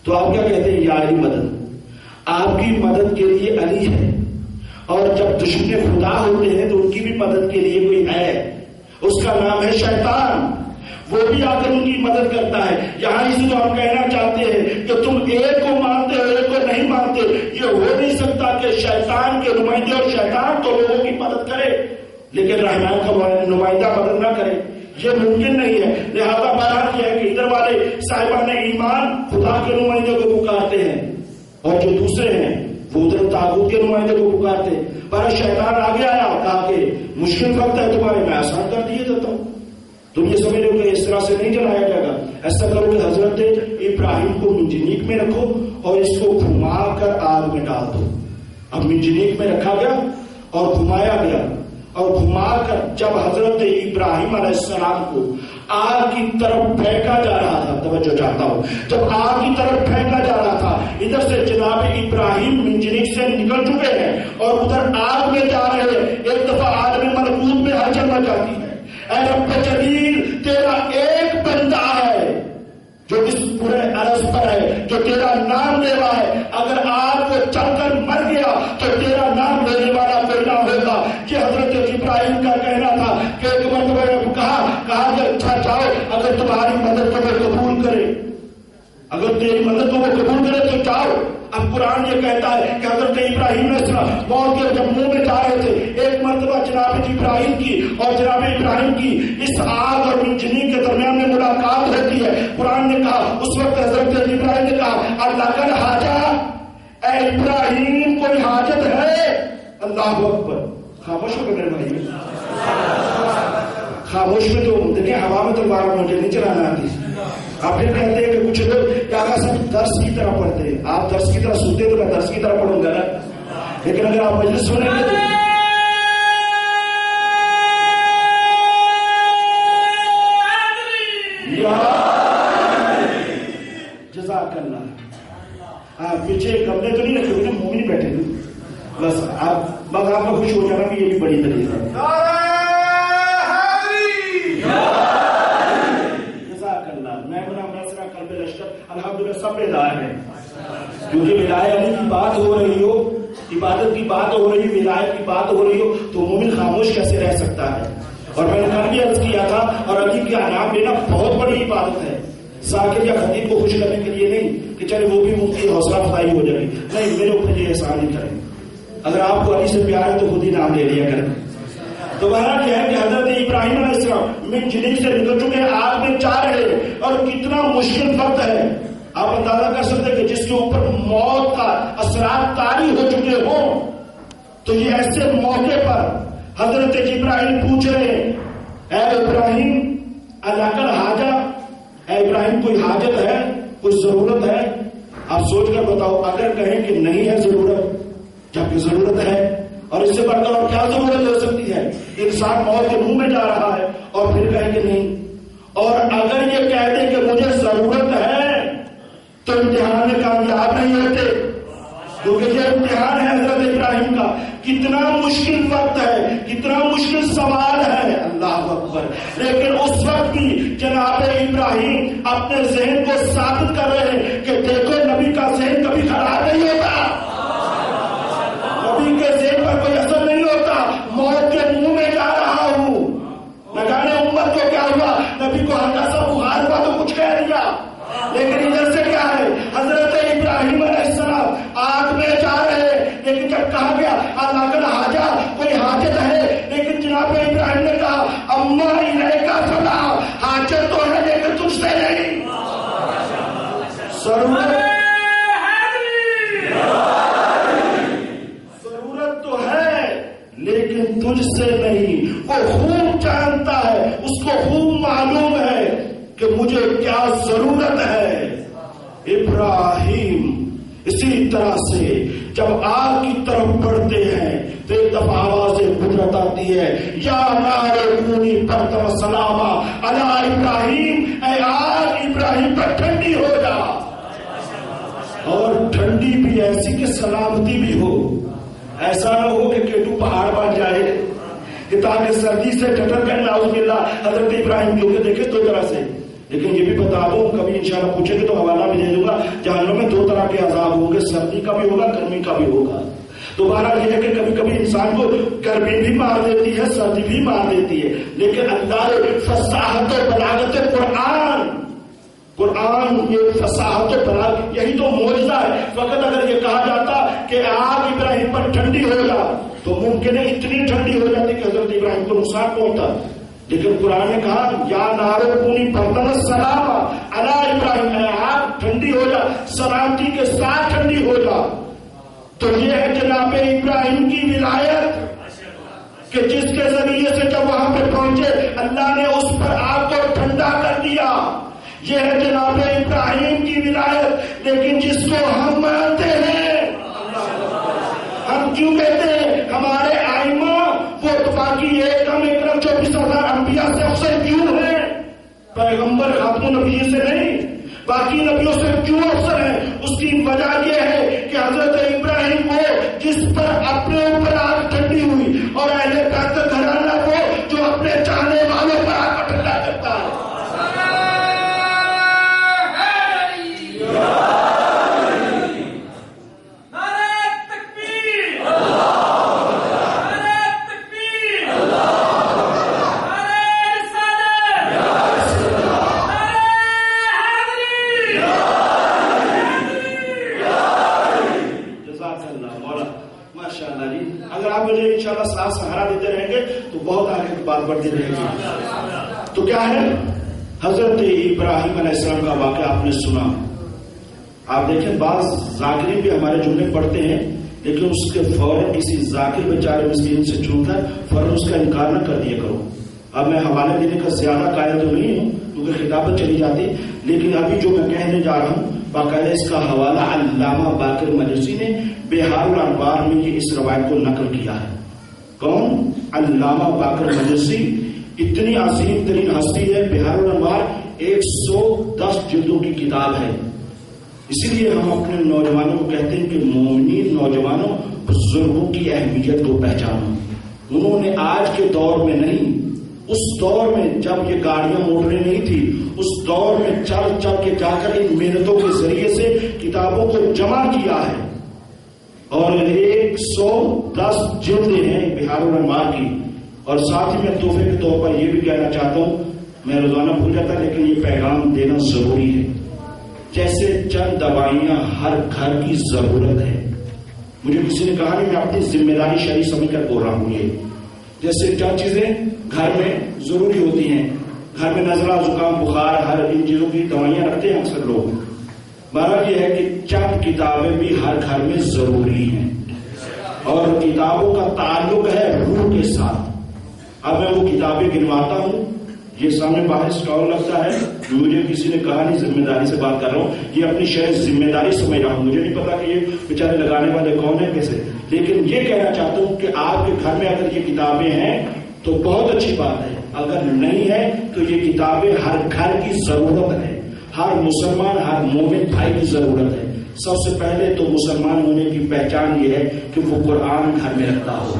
تو آپ کیا کہتے ہیں؟ یا علی مدد. آپ کی مدد کے لیے علی ہے. اور جب دشمن خدا ہوتے ہیں تو ان کی بھی مدد کے لیے کوئی ہے، اس کا نام ہے شیطان. وہ بھی آ کر ان کی مدد کرتا ہے. یہاں اس کو ہم کہنا چاہتے ہیں کہ تم ایک کو مانتے ہو ایک کو نہیں مانتے. یہ ہو نہیں سکتا کہ شیطان کے نمائندے، اور شیطان تو لوگوں کی مدد کرے لیکن رحمان کا نمائندہ مدد نہ کرے، یہ ممکن نہیں ہے. لہذا بہرحال یہ ہے کہ ادھر والے صاحبان ایمان خدا کے نمائندے کو پکارتے ہیں، اور جو دوسرے ہیں وہ ادھر طاغوت کے نمائندے کو پکارتے ہیں. پر شیطان آگے آیا، کہا کہ مشکل وقت ہے تمہارے، میں آسان کر دیے دیتا ہوں. تم یہ سمجھ رہے ہو کہ اس طرح سے نہیں جلایا جائے گا. ایسا کرو کہ حضرت ابراہیم کو منجنیق میں رکھو اور اس کو گھما کر آگ میں ڈال دو. اب منجنیق میں رکھا گیا اور گھمایا گیا، اور گھما کر جب حضرت ابراہیم علیہ السلام کو آگ کی طرف پھینکا جا رہا تھا، توجہ چاہتا ہوں، جب آگ کی طرف پھینکا جا رہا تھا، ادھر سے جناب ابراہیم منجنیق سے نکل چکے ہیں اور ادھر آگ میں جا رہے ہیں. ایک دفعہ عالم ملکوت میں ہر چلنا چاہتی ہے. اے رب جلیل، تیرا ایک بندہ ہے جو اس پورے عرض پر ہے، جو تیرا نام لے رہا ہے. اگر آگ کو چل کر مر گیا تو تیرا نام لینے والا کوئی نہ ہوگا. یہ حضرت ابراہیم کا کہنا تھا کہ ایک مرتبہ کہا کہ اچھا جاؤ، اگر تمہاری مدد تمہیں قبول کرے، اگر تیری مدد تمہیں قبول کرے تو جاؤ. اب قرآن یہ کہتا ہے کہ حضرت ابراہیم علیہ السلام موت کے جب منہ میں جا رہے تھے، ایک مرتبہ جناب ابراہیم کی اور جناب ابراہیم کی اس آگ اور منجنیق کے درمیان میں ملاقات ہوتی ہے. قرآن نے کہا، اس وقت حضرت ابراہیم نے کہا، اللہ کا حاجت، اے ابراہیم کوئی حاجت ہے؟ اللہ اکبر. خاموش ہو گئے میرے بھائی، خاموش میں تو دیکھیں، ہوا میں تو بارہ مجھے نہیں چلانا آتی. آپ پھر کہتے ہیں کہ کچھ لوگ کیا سب درس کی طرح پڑھتے ہیں. آپ درس کی طرح سنتے تو میں درس کی طرح پڑھوں گا نا، لیکن اگر آپ مجلس سنیں گے تو جزاک اللہ. آپ پیچھے کمرے تو نہیں رکھے ہوئے، منہ نہیں بیٹھے ہوئے، بس آپ کو خوش ہو جانا کہ یہ بھی بڑی دلیل ہے. الحمدللہ سب بیدار ہیں، کیونکہ ولایت کی بات ہو رہی ہو، عبادت کی بات ہو رہی ہو، ولایت کی بات ہو رہی ہو تو مومن خاموش کیسے رہ سکتا ہے؟ اور میں نے کل بھی عرض کیا تھا، اور ابھی کی انعام دینا بہت بڑی عبادت ہے. ذاکر یا خطیب کو خوش کرنے کے لیے نہیں کہ چلے وہ بھی مفتی حوصلہ افزائی ہو جائے، نہیں، میرے اوپر یہ احسان نہیں کریں. اگر آپ کو علی سے پیار ہے تو خود ہی نام لے لیا کریں. تو بہرحال یہ ہے کہ حضرت ابراہیم علیہ السلام منجنیق سے نکل چکے، آگ میں جا رہے، اور کتنا مشکل وقت ہے. آپ اندازہ کر سکتے کہ جس کے اوپر موت کا اثرات طاری ہو چکے ہوں، تو یہ ایسے موقع پر حضرت ابراہیم پوچھ رہے ہیں، اے ابراہیم اللہ کا حاجہ، اے ابراہیم کوئی حاجت ہے، کوئی ضرورت ہے؟ آپ سوچ کر بتاؤ. اگر کہیں کہ نہیں ہے ضرورت، جبکہ ضرورت ہے، اور اس سے بڑھ کر اور کیا ضرورت ہو سکتی ہے؟ انسان موت کے منہ میں جا رہا ہے اور پھر کہے کہ نہیں. اور اگر یہ کہہ دے کہ مجھے ضرورت ہے تو امتحان میں کامیاب نہیں ہوتے، کیونکہ یہ امتحان ہے حضرت ابراہیم کا. کتنا مشکل وقت ہے، کتنا مشکل سوال ہے، اللہ اکبر. لیکن اس وقت بھی جناب ابراہیم اپنے ذہن کو ثابت کر رہے ہیں کہ دیکھو، نبی کا ذہن کبھی خراب نہیں ہوتا، نبی کے ذہن پر کوئی اثر نہیں ہوتا. موت کے منہ میں جا رہا ہوں، نہ جانے امت کو کیا ہوا، نبی کو ہلکا سا بخار ہوا تو کچھ کہہ دیا. لیکن ادھر سے کیا ہے، حضرت ابراہیم علیہ السلام آگ میں جا رہے، لیکن جب کہا گیا اللہ کا حاجہ، کوئی حاجت ہے، لیکن جناب ابراہیم نے کہا اما الیک فلا، حاجت تو ہے لیکن تجھ سے نہیں. ضرورت تو ہے لیکن تجھ سے نہیں. وہ خوب جانتا ہے، اس کو خوب معلوم ہے کہ مجھے کیا ضرورت ہے. ابراہیم اسی طرح سے جب آگ کی طرف بڑھتے ہیں تو ایک دفعہ آواز قدرت آتی ہے، یا نار کونی بردا سلاما علی ابراہیم، اے آگ ابراہیم پر ٹھنڈی ہو جا. اور ٹھنڈی بھی ایسی کہ سلامتی بھی ہو. ایسا نہ ہو کہ کیٹو پہاڑ بن جائے کہ تاکہ سردی سے ڈٹر کر نعوذ باللہ حضرت ابراہیم کیونکہ دیکھے دو طرح سے. لیکن یہ بھی بتا دوں، کبھی انشاءاللہ پوچھیں گے تو حوالہ بھی دے دوں گا، جہنم میں دو طرح کے عذاب ہوں گے، سردی کا بھی ہوگا، گرمی کا بھی ہوگا. تو بہرحال یہ ہے کہ کبھی کبھی انسان کو گرمی بھی مار دیتی ہے، سردی بھی مار دیتی ہے، لیکن انداز فصاحت و بلاغت قرآن یہ فصاحت و بلاغت یہی تو معجزہ ہے. فقط اگر یہ کہا جاتا کہ آگ ابراہیم پر ٹھنڈی ہو جا تو ممکن ہے اتنی ٹھنڈی ہو جاتی کہ حضرت ابراہیم کو نقصان پہنچتا. لیکن قرآن نے کہا یا نارو کونی بردا سلاما علی ابراہیم، اے آگ ٹھنڈی ہو جا، سلامتی کے ساتھ ٹھنڈی ہو جا. تو یہ ہے جناب ابراہیم کی ولایت کہ جس کے ذریعے سے جب وہاں پہ پہنچے اللہ نے اس پر آگ کو ٹھنڈا کر دیا. یہ ہے جناب ابراہیم کی ولایت. لیکن جس کو ہم مانتے ہیں, ہم کیوں کہتے ہیں ہمارے آئمہ وہ تو باقی 1,24,000 انبیاء سے افضل کیوں ہیں؟ پیغمبر خاتم نبی سے نہیں, باقی نبیوں سے کیوں افضل ہیں؟ اس کی وجہ یہ ہے کہ حضرت ابراہیم وہ جس پر اپنے اوپر آگ ٹھنڈی ہوئی, اور اہل بیت کا گھرانہ وہ جو اپنے چاہنے والوں پر آگ کو ٹھنڈا کرتا ہے. ساتھ سہارا دیتے رہیں گے تو بہت آگے کی بات بڑھتی رہے گی. تو کیا ہے حضرت ابراہیم علیہ السلام کا واقعہ آپ نے سنا. آپ دیکھیں بعض ذاکرین بھی ہمارے جملے پڑھتے ہیں لیکن اس کے فوراً کسی ذاکر بیچارے مسکین سے چن کر فوراً اس کا انکار نہ کر دیا کرو. اب میں حوالے دینے کا زیادہ قائل تو نہیں ہوں کیونکہ خطابت چلی جاتی, لیکن ابھی جو میں کہنے جا رہا ہوں باقاعدہ اس کا حوالہ علامہ باقر مجلسی نے بہار الانوار میں یہ اس روایت کو نقل کیا ہے. کون؟ علامہ باقر مجلسی. اتنی عظیم ترین ہستی ہے. بہار الانوار 110 جلدوں کی کتاب ہے. اسی لیے ہم اپنے نوجوانوں کو کہتے ہیں کہ مومنین نوجوانوں بزرگوں کی اہمیت کو پہچانو. انہوں نے آج کے دور میں نہیں, اس دور میں جب یہ گاڑیاں موٹریں نہیں تھی, اس دور میں چل چل کے جا کر ان محنتوں کے ذریعے سے کتابوں کو جمع کیا ہے. اور 110 جلدیں ہیں بہار الانوار کی. اور ساتھ ہی میں تحفے کے طور پر یہ بھی کہنا چاہتا ہوں, میں روزانہ بھول جاتا لیکن یہ پیغام دینا ضروری ہے. جیسے چند دوائیاں ہر گھر کی ضرورت ہے. مجھے کسی نے کہا نہیں, میں اپنی ذمہ داری شرعی سمجھ کر بول رہا ہوں. یہ جیسے چند چیزیں گھر میں ضروری ہوتی ہیں, گھر میں نزلہ زکام بخار ہر ان چیزوں کی دوائیاں رکھتے ہیں اکثر لوگ. بہرحال یہ ہے کہ چند کتابیں بھی ہر گھر میں ضروری ہیں اور کتابوں کا تعلق ہے روح کے ساتھ. اب میں وہ کتابیں گنواتا ہوں. یہ سامنے باہر اسٹال لگتا ہے, مجھے کسی نے کہا نہیں, ذمہ داری سے بات کر رہا ہوں, یہ اپنی شاید ذمہ داری سمجھ رہا ہوں. مجھے نہیں پتا کہ یہ بیچارے لگانے والے کون ہیں کیسے, لیکن یہ کہنا چاہتا ہوں کہ آپ کے گھر میں اگر یہ کتابیں ہیں تو بہت اچھی بات ہے. اگر نہیں ہے تو یہ کتابیں ہر گھر کی ضرورت ہے. ہر مسلمان, ہر مومن بھائی کی ضرورت ہے. سب سے پہلے تو مسلمان ہونے کی پہچان یہ ہے کہ وہ قرآن گھر میں رکھتا ہو.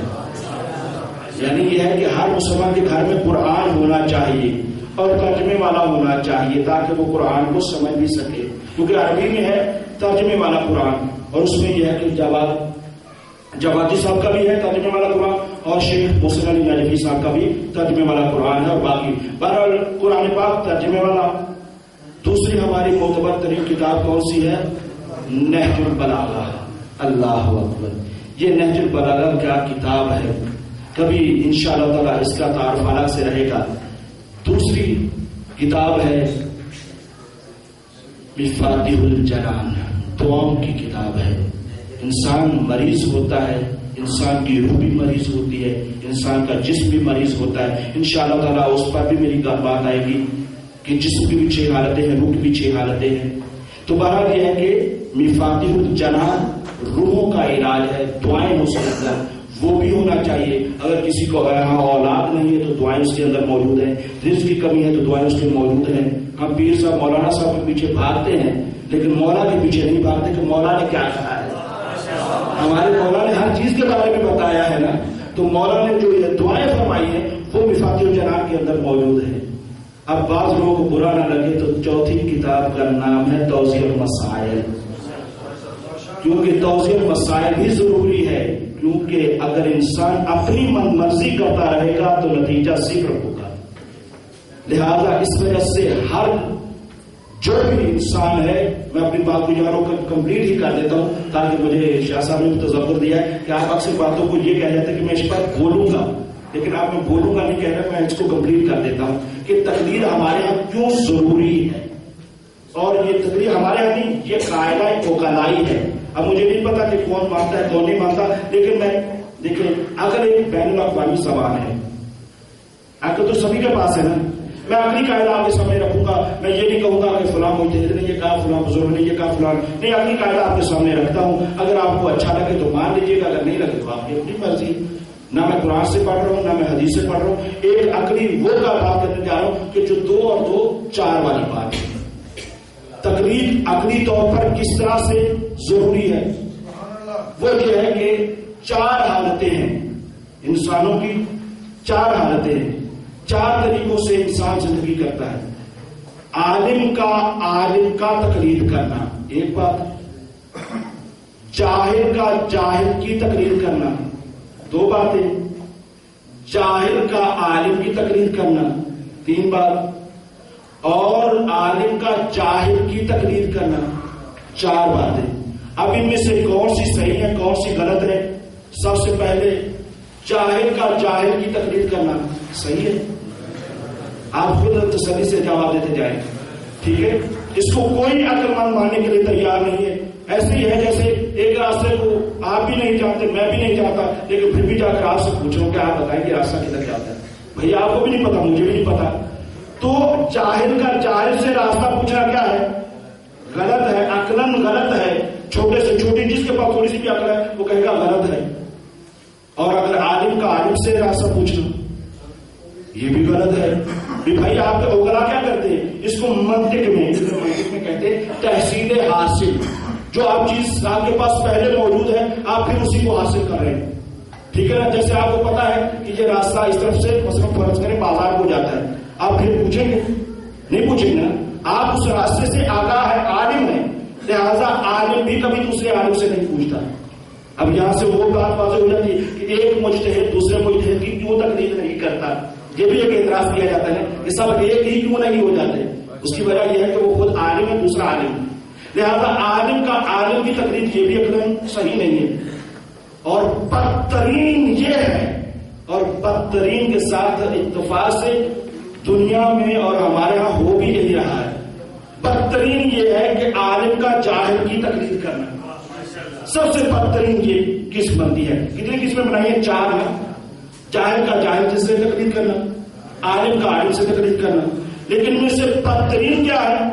یعنی یہ ہے کہ ہر مسلمان کے گھر میں قرآن ہونا چاہیے اور ترجمے والا ہونا چاہیے تاکہ وہ قرآن کو سمجھ بھی سکے, کیونکہ عربی میں ہے ترجمے والا قرآن, اور اس میں یہ ہے کہ جواتی صاحب کا بھی ہے ترجمے والا قرآن اور شیخ محسن علی نجفی صاحب کا بھی ترجمے والا قرآن ہے, اور باقی بہرحال قرآن پاک ترجمے والا. دوسری ہماری معتبر ترین کتاب کون سی ہے؟ نہج البلاغہ. اللہ اکبر, یہ نہج البلاغہ کیا کتاب ہے, کبھی انشاءاللہ تعالی اس کا تعارف الگ سے رہے گا. دوسری کتاب ہے مفاتیح الجنان, دعاؤں کی کتاب ہے. انسان مریض ہوتا ہے, انسان کی روح بھی مریض ہوتی ہے, انسان کا جسم بھی مریض ہوتا ہے. انشاءاللہ تعالی اس پر بھی میری بات آئے گی کہ جسم کی بھی 6 حالتیں ہیں, روح کی بھی 6 حالتیں ہیں. تو بہرحال یہ ہے کہ مفاتیح الجنان روحوں کا علاج ہے, دعائیں اس کے اندر وہ بھی ہونا چاہیے. اگر کسی کو اولاد نہیں ہے تو دعائیں اس کے اندر موجود ہیں, رزق کی کمی ہے تو دعائیں اس کے موجود ہیں. ہم پیر صاحب مولانا صاحب کے پیچھے بھاگتے ہیں لیکن مولا کے پیچھے نہیں بھاگتے کہ مولا نے کیا کہا ہے. ہمارے مولا نے ہر چیز کے بارے میں بتایا ہے نا, تو مولا نے جو یہ دعائیں فرمائی ہیں وہ مفاتیح الجنان کے اندر موجود ہے. اب بعض لوگوں کو برا نہ لگے تو چوتھی کتاب کا نام ہے توضیح المسائل, کیونکہ توضیح المسائل بھی ضروری ہے, کیونکہ اگر انسان اپنی من مرضی کرتا رہے گا تو نتیجہ صفر ہوگا. لہذا اس وجہ سے ہر جو بھی انسان ہے, میں اپنی بات کو یاروں کا کمپلیٹ ہی کر دیتا ہوں تاکہ مجھے شاہ صاحب نے تصور دیا ہے کہ آپ اکثر باتوں کو یہ کہہ جاتے ہیں کہ میں اس پر بولوں گا, لیکن آپ میں بولوں گا نہیں کہہ رہا, میں اس کو کمپلیٹ کر دیتا ہوں کہ تقریر ہمارے یہاں کیوں ضروری ہے. اور یہ تقریر ہمارے یہاں نہیں, یہ قاعدہ وکلائی ہے. اب مجھے نہیں پتا کہ کون مانتا ہے کون نہیں مانتا, لیکن میں دیکھیں اگر ایک بین الاقوامی زبان ہے، عقل تو سبھی کے پاس ہے نا. میں عقلی قاعدہ آپ کے سامنے رکھوں گا، میں یہ نہیں کہوں گا کہ فلاں مجتہد نے یہ کہا، فلاں بزرگ نے یہ کہا، فلاں نہیں. عقلی قاعدہ آپ کے سامنے رکھتا ہوں، اگر آپ کو اچھا لگے تو مان لیجیے گا، اگر نہیں لگے تو آپ کی اپنی مرضی. نہ میں قرآن سے پڑھ رہا ہوں نہ میں حدیث سے پڑھ رہا ہوں. ایک عقلی وہ کا بات کرنے جا رہا ہوں کہ جو 2 اور 2 4 والی بات ہے. تقلید عقلی طور پر کس طرح سے ضروری ہے؟ وہ یہ ہے کہ 4 حالتیں ہیں انسانوں کی، 4 حالتیں ہیں. 4 طریقوں سے انسان زندگی کرتا ہے. عالم کا تقلید کرنا ایک بات، جاہل کی تقلید کرنا 2 باتیں، جاہل کا عالم کی تقلید کرنا 3 بات، اور عالم کا جاہل کی تقلید کرنا 4 باتیں. اب ان میں سے کون سی صحیح ہے کون سی غلط ہے؟ سب سے پہلے جاہل کا جاہل کی تقلید کرنا صحیح ہے. آپ خود تسلی سے جواب دیتے جائیں، ٹھیک ہے. اس کو کوئی عقل مند ماننے کے لیے تیار نہیں ہے. ایسے ہی ہے جیسے ایک راستے کو آپ بھی نہیں جانتے، میں بھی نہیں جانتا، لیکن پھر بھی جا کر آپ سے پوچھ رہا ہوں کہ آپ بتائیں کہ راستہ کدھر جاتا ہے. بھائی آپ کو بھی نہیں پتا، مجھے بھی نہیں پتا. تو جاہل کا جاہل سے راستہ پوچھنا کیا ہے؟ غلط ہے، عقلاً غلط ہے. چھوٹے سے چھوٹی جس کے پاس تھوڑی سی بھی عقل ہے وہ کہے گا غلط ہے. اور اگر عالم کا عالم سے راستہ پوچھنا یہ بھی غلط ہے. بھائی آپ کے اوغلا کیا کرتے ہیں؟ اس کو منطق میں کہتے ہیں تحصیل حاصل. جو آپ چیز آپ کے پاس پہلے موجود ہے آپ پھر اسی کو حاصل کر رہے ہیں، ٹھیک ہے نا. جیسے آپ کو پتا ہے کہ یہ راستہ اس طرف سے مثلا فرض کریں بازار کو جاتا ہے، آپ پھر پوچھیں گے؟ نہیں پوچھیں گے نا. آپ اس راستے سے آگاہ ہے، عالم ہے، لہذا عالم بھی کبھی دوسرے عالم سے نہیں پوچھتا. اب یہاں سے وہ بات واضح ہو جاتی ہے کہ ایک مجتہد دوسرے مجتہد کی کیوں تقلید نہیں کرتا. یہ بھی ایک اعتراض کیا جاتا ہے کہ سب ایک ہی کیوں نہیں ہو جاتے. اس کی وجہ یہ ہے کہ وہ خود عالم ہے دوسرا عالم ہے، لہذا عالم کا عالم کی تقلید یہ بھی عقلاً صحیح نہیں ہے. اور بدترین یہ ہے، اور بدترین کے ساتھ اتفاق سے دنیا میں اور ہمارے ہاں ہو بھی یہی رہا ہے. بدترین یہ ہے کہ عالم کا جاہل کی تقلید کرنا. سب سے بدترین یہ قسم بنتی ہے. کتنی قسمیں بنائی ہیں؟ 4 ہے. جاہل کا جاہل سے تقلید کرنا، عالم کا عالم سے تقلید کرنا. لیکن ان میں سے بدترین کیا ہے؟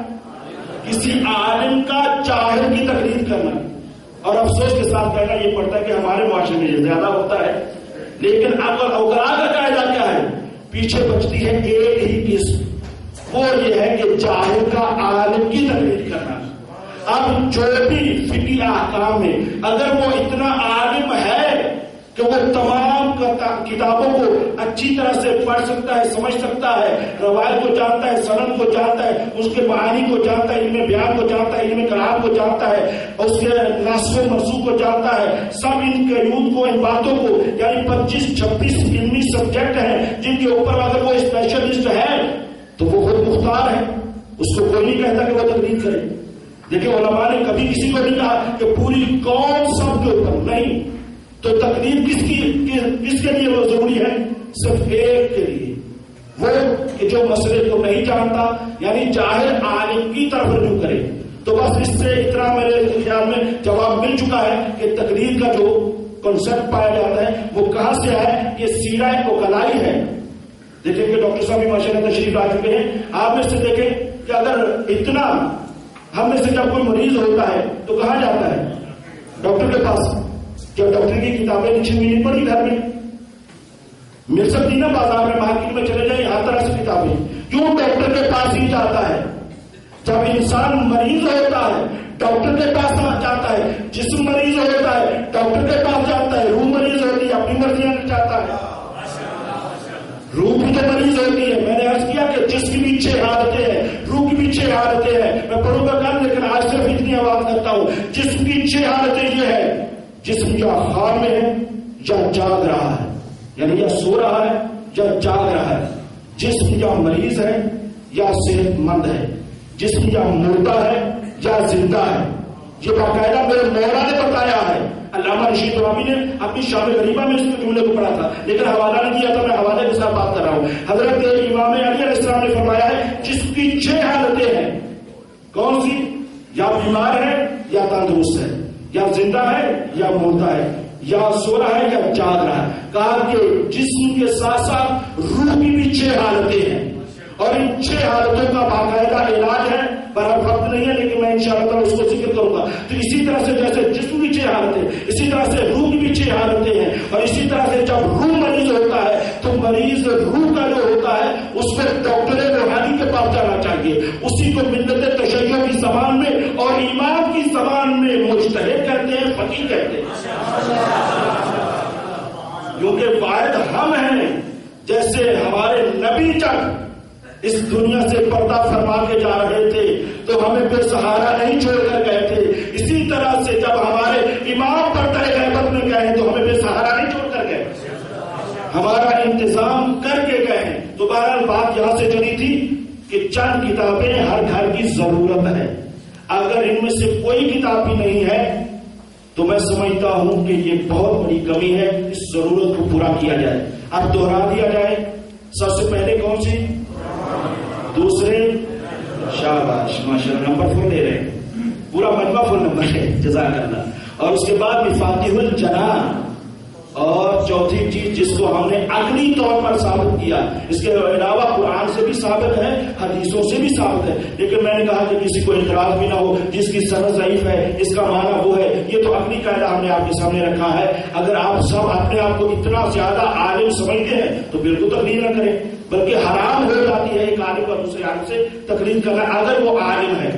کسی عالم کا جاہل کی تقلید کرنا. اور افسوس کے ساتھ کہنا یہ پڑتا ہے کہ ہمارے معاشرے میں یہ زیادہ ہوتا ہے. لیکن اگر اوغلا کا قاعدہ کیا ہے؟ پیچھے بچتی ہے ایک ہی قسم، وہ یہ ہے کہ جاہل کا عالم کی تقلید کرنا. اب جو بھی فقہی احکام میں اگر وہ اتنا عالم ہے کہ وہ تمام کتابوں کو اچھی طرح سے پڑھ سکتا ہے، سمجھ سکتا ہے، روایت کو جانتا ہے، سند کو جانتا ہے، اس کے معانی کو جانتا ہے، علم بیان کو جانتا ہے، علم کلام کو جانتا ہے، اس کے ناسخ و منسوخ کو جانتا ہے، سب ان قیود کو، ان باتوں کو، یعنی 25-26 علمی سبجیکٹ ہیں جن کے اوپر اگر وہ اسپیشلسٹ ہے تو وہ خود مختار ہے. اس کو کوئی نہیں کہتا کہ وہ تقلید کرے. دیکھیں علماء نے کبھی کسی کو نہیں کہا کہ پوری قوم سب کے اوپر نہیں. تو تقلید کس کے لیے وہ ضروری ہے؟ صرف ایک کے لیے، وہ کہ جو مسئلے کو نہیں جانتا، یعنی جاہل عالم کی طرف رجوع کرے. تو بس اس سے اتنا میرے خیال میں جواب مل چکا ہے کہ تقلید کا جو کنسپٹ پایا جاتا ہے وہ کہاں سے ہے؟ یہ سیرہ اوغلائی ہے. دیکھیں کہ ڈاکٹر صاحب بھی ماشاءاللہ تشریف لا چکے ہیں. آپ میں سے دیکھیں کہ اگر اتنا ہم میں سے جب کوئی مریض ہوتا ہے تو کہاں جاتا ہے؟ ڈاکٹر کے پاس. جب ڈاکٹر کی کتابیں لکھی ہوئی نہیں پڑی گھر میں مل سکتی نا، بازار میں مارکیٹ میں چلے جائیں ہر طرح سے کتابیں. کیوں ڈاکٹر کے پاس ہی جاتا ہے؟ جب انسان مریض ہوتا ہے ڈاکٹر کے پاس جاتا ہے، جسم مریض ہوتا ہے ڈاکٹر کے پاس جاتا ہے، روح مریض ہوتی ہے اپنی مرضی سے جاتا ہے. روح بھی تو مریض ہوتی ہے. میں نے عرض کیا کہ جسم کی بھی 6 حالتیں ہیں، روح کی بھی 6 حالتیں ہیں. میں پڑھوں گا کل، لیکن آج صرف اتنی آواز کرتا ہوں. جسم کی 6 حالتیں یہ ہے: جسم یا خواب میں ہے یا جاگ رہا ہے، یعنی یا سو رہا ہے یا جاگ رہا ہے. جسم یا مریض ہے یا صحت مند ہے. جسم یا مردہ ہے یا زندہ ہے. یہ باقاعدہ میرے مولا نے بتایا ہے. علامہ رشید ربانی نے اپنی شام غریبہ میں اس جملے کو پڑھا تھا، لیکن حوالہ نہیں دیا تھا. میں حوالے کے ساتھ بات کر رہا ہوں. حضرت امام علی علیہ السلام نے فرمایا ہے جسم کی 6 حالتیں ہیں. کون سی؟ یا بیمار ہے یا تندرست ہے، یا زندہ ہے یا مردہ ہے. یا سو رہا ہے یا جاگ رہا ہے. کہا کہ جسم کے ساتھ ساتھ روح کی بھی 6 حالتیں ہیں اور ان 6 حالتوں کا باقاعدہ علاج ہے. پر اب وقت نہیں ہے لیکن میں انشاءاللہ تعالی اس کو ذکر کروں گا. تو اسی طرح سے جیسے جسم کی 6 حالتیں، اسی طرح سے روح کی بھی 6 حالتیں ہیں. اور اسی طرح سے جب روح مریض ہوتا ہے تو مریض روح کا جو ہوتا ہے اس کو ڈاکٹر روحانی کے پاس جانا چاہیے. اسی کو ملت تشیع کی زبان میں اور ایمان کی زبان میں مجتہد کہتے ہیں، فقیہ کہتے ہیں. کیونکہ واحد ہم ہیں. جیسے ہمارے نبی جب اس دنیا سے پردہ فرما کے جا رہے تھے تو ہمیں بے سہارا نہیں چھوڑ کر گئے تھے، اسی طرح سے جب ہمارے امام پردہ غیبت میں گئے تو ہمیں بے سہارا نہیں چھوڑ کر گئے، ہمارا انتظام کر کے گئے ہیں. تو بہرحال بات یہاں سے چلی تھی کہ چند کتابیں ہر گھر کی ضرورت ہے. اگر ان میں سے کوئی کتاب بھی نہیں ہے تو میں سمجھتا ہوں کہ یہ بہت بڑی کمی ہے. اس ضرورت کو پورا کیا جائے. اب دوہرا دیا جائے. سب سے پہلے کون سی؟ دوسرے شاباش ماشاءاللہ نمبر 4 لے رہے ہیں. پورا مجمع فل نمبر ہے، جزاک اللہ. اور اس کے بعد مفاتیح الجنان. اور چوتھی چیز جس کو ہم نے عقلی طور پر ثابت کیا، اس کے علاوہ قرآن سے بھی ثابت ہے، حدیثوں سے بھی ثابت ہے، لیکن میں نے کہا کہ کسی کو اعتراض بھی نہ ہو جس کی سند ضعیف ہے، اس کا معنی وہ ہے. یہ تو عقلی قاعدہ ہم نے آپ کے سامنے رکھا ہے. اگر آپ سب اپنے آپ کو اتنا زیادہ عالم سمجھتے ہیں تو بالکل تقلید نہ کریں، بلکہ حرام ہو جاتی ہے ایک عالم اور دوسرے عالم سے تقلید کرنا اگر وہ عالم ہے.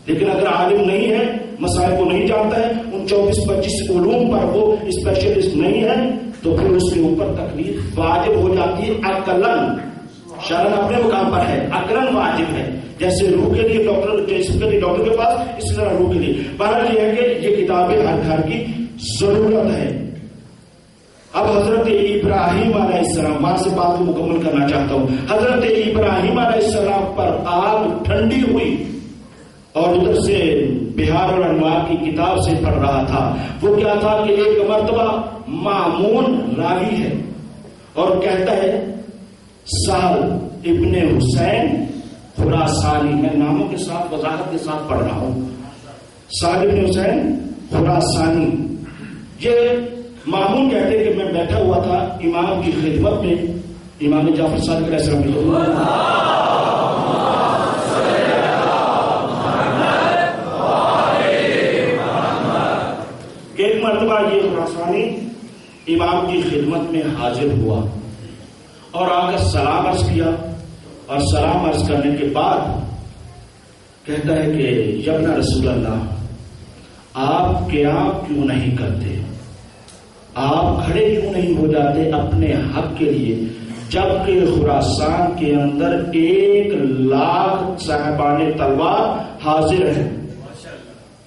لیکن اگر عالم نہیں ہے، مسائل کو نہیں جانتا ہے، ان 24-25 علوم پر وہ اسپیشلسٹ نہیں ہے، تو پھر اس کے اوپر تقلید واجب ہو جاتی ہے. عقلاً شرعاً اپنے مقام پر ہے، عقلاً واجب ہے. جیسے روح کے لیے ڈاکٹر، جیسے کے لیے ڈاکٹر کے پاس، اسی طرح روح کے لیے. بہرحال یہ ہے کہ یہ کتابیں ہر گھر کی ضرورت ہے. اب حضرت ابراہیم علیہ السلام، وہاں سے بات کو مکمل کرنا چاہتا ہوں. حضرت ابراہیم علیہ السلام پر آگ ٹھنڈی ہوئی اور ادھر سے بہار الانوار کی کتاب سے پڑھ رہا تھا. وہ کیا تھا کہ ایک مرتبہ مامون راوی ہے اور کہتا ہے سہل ابن حسین خراسانی، میں ناموں کے ساتھ وضاحت کے ساتھ پڑھ رہا ہوں، سہل ابن حسین خراسانی. یہ مامون کہتے کہ میں بیٹھا ہوا تھا امام کی خدمت میں، امام جعفر صادق علیہ السلام کی خدمت میں. ایک مرتبہ یہ خراسانی امام کی خدمت میں حاضر ہوا اور آ کر سلام عرض کیا، اور سلام عرض کرنے کے بعد کہتا ہے کہ یبن رسول اللہ، آپ قیام کیوں نہیں کرتے، آپ کھڑے کیوں نہیں ہو جاتے اپنے حق کے لیے، جبکہ خراسان کے اندر 1,00,000 صاحبان تلوار حاضر ہیں.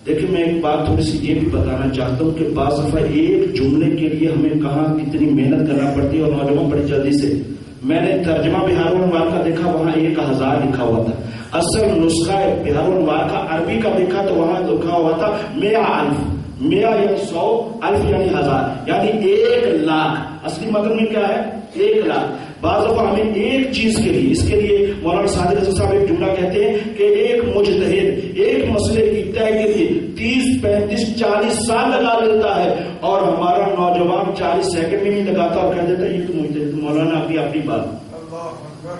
دیکھیں میں ایک بات تھوڑی سی یہ بھی بتانا چاہتا ہوں کہ بعض دفعہ ایک جملے کے لیے ہمیں کہاں کتنی محنت کرنا پڑتی ہے اور نوجوان بڑی جلدی سے. میں نے ترجمہ بہار الانوار کا دیکھا، وہاں 1,000 لکھا ہوا تھا. اصل نسخہ بہار الانوار کا عربی کا دیکھا تو وہاں لکھا ہوا تھا 100,000. 100 یعنی 100، 1000 یعنی 1000، یعنی 1,00,000. اصلی متن میں کیا ہے؟ 1,00,000. بعض دفعہ ہمیں ایک چیز کے لیے، اس کے لیے مولانا صادق حسن صاحب ایک جملہ کہتے ہیں کہ ایک مجتہد ایک مسئلے کی طے کے لیے 30، 35، 40 سال لگا لیتا ہے، اور ہمارا نوجوان 40 سیکنڈ میں نہیں لگاتا اور کہہ دیتا ہے یہ تو مجتہد مولانا اپنی بات.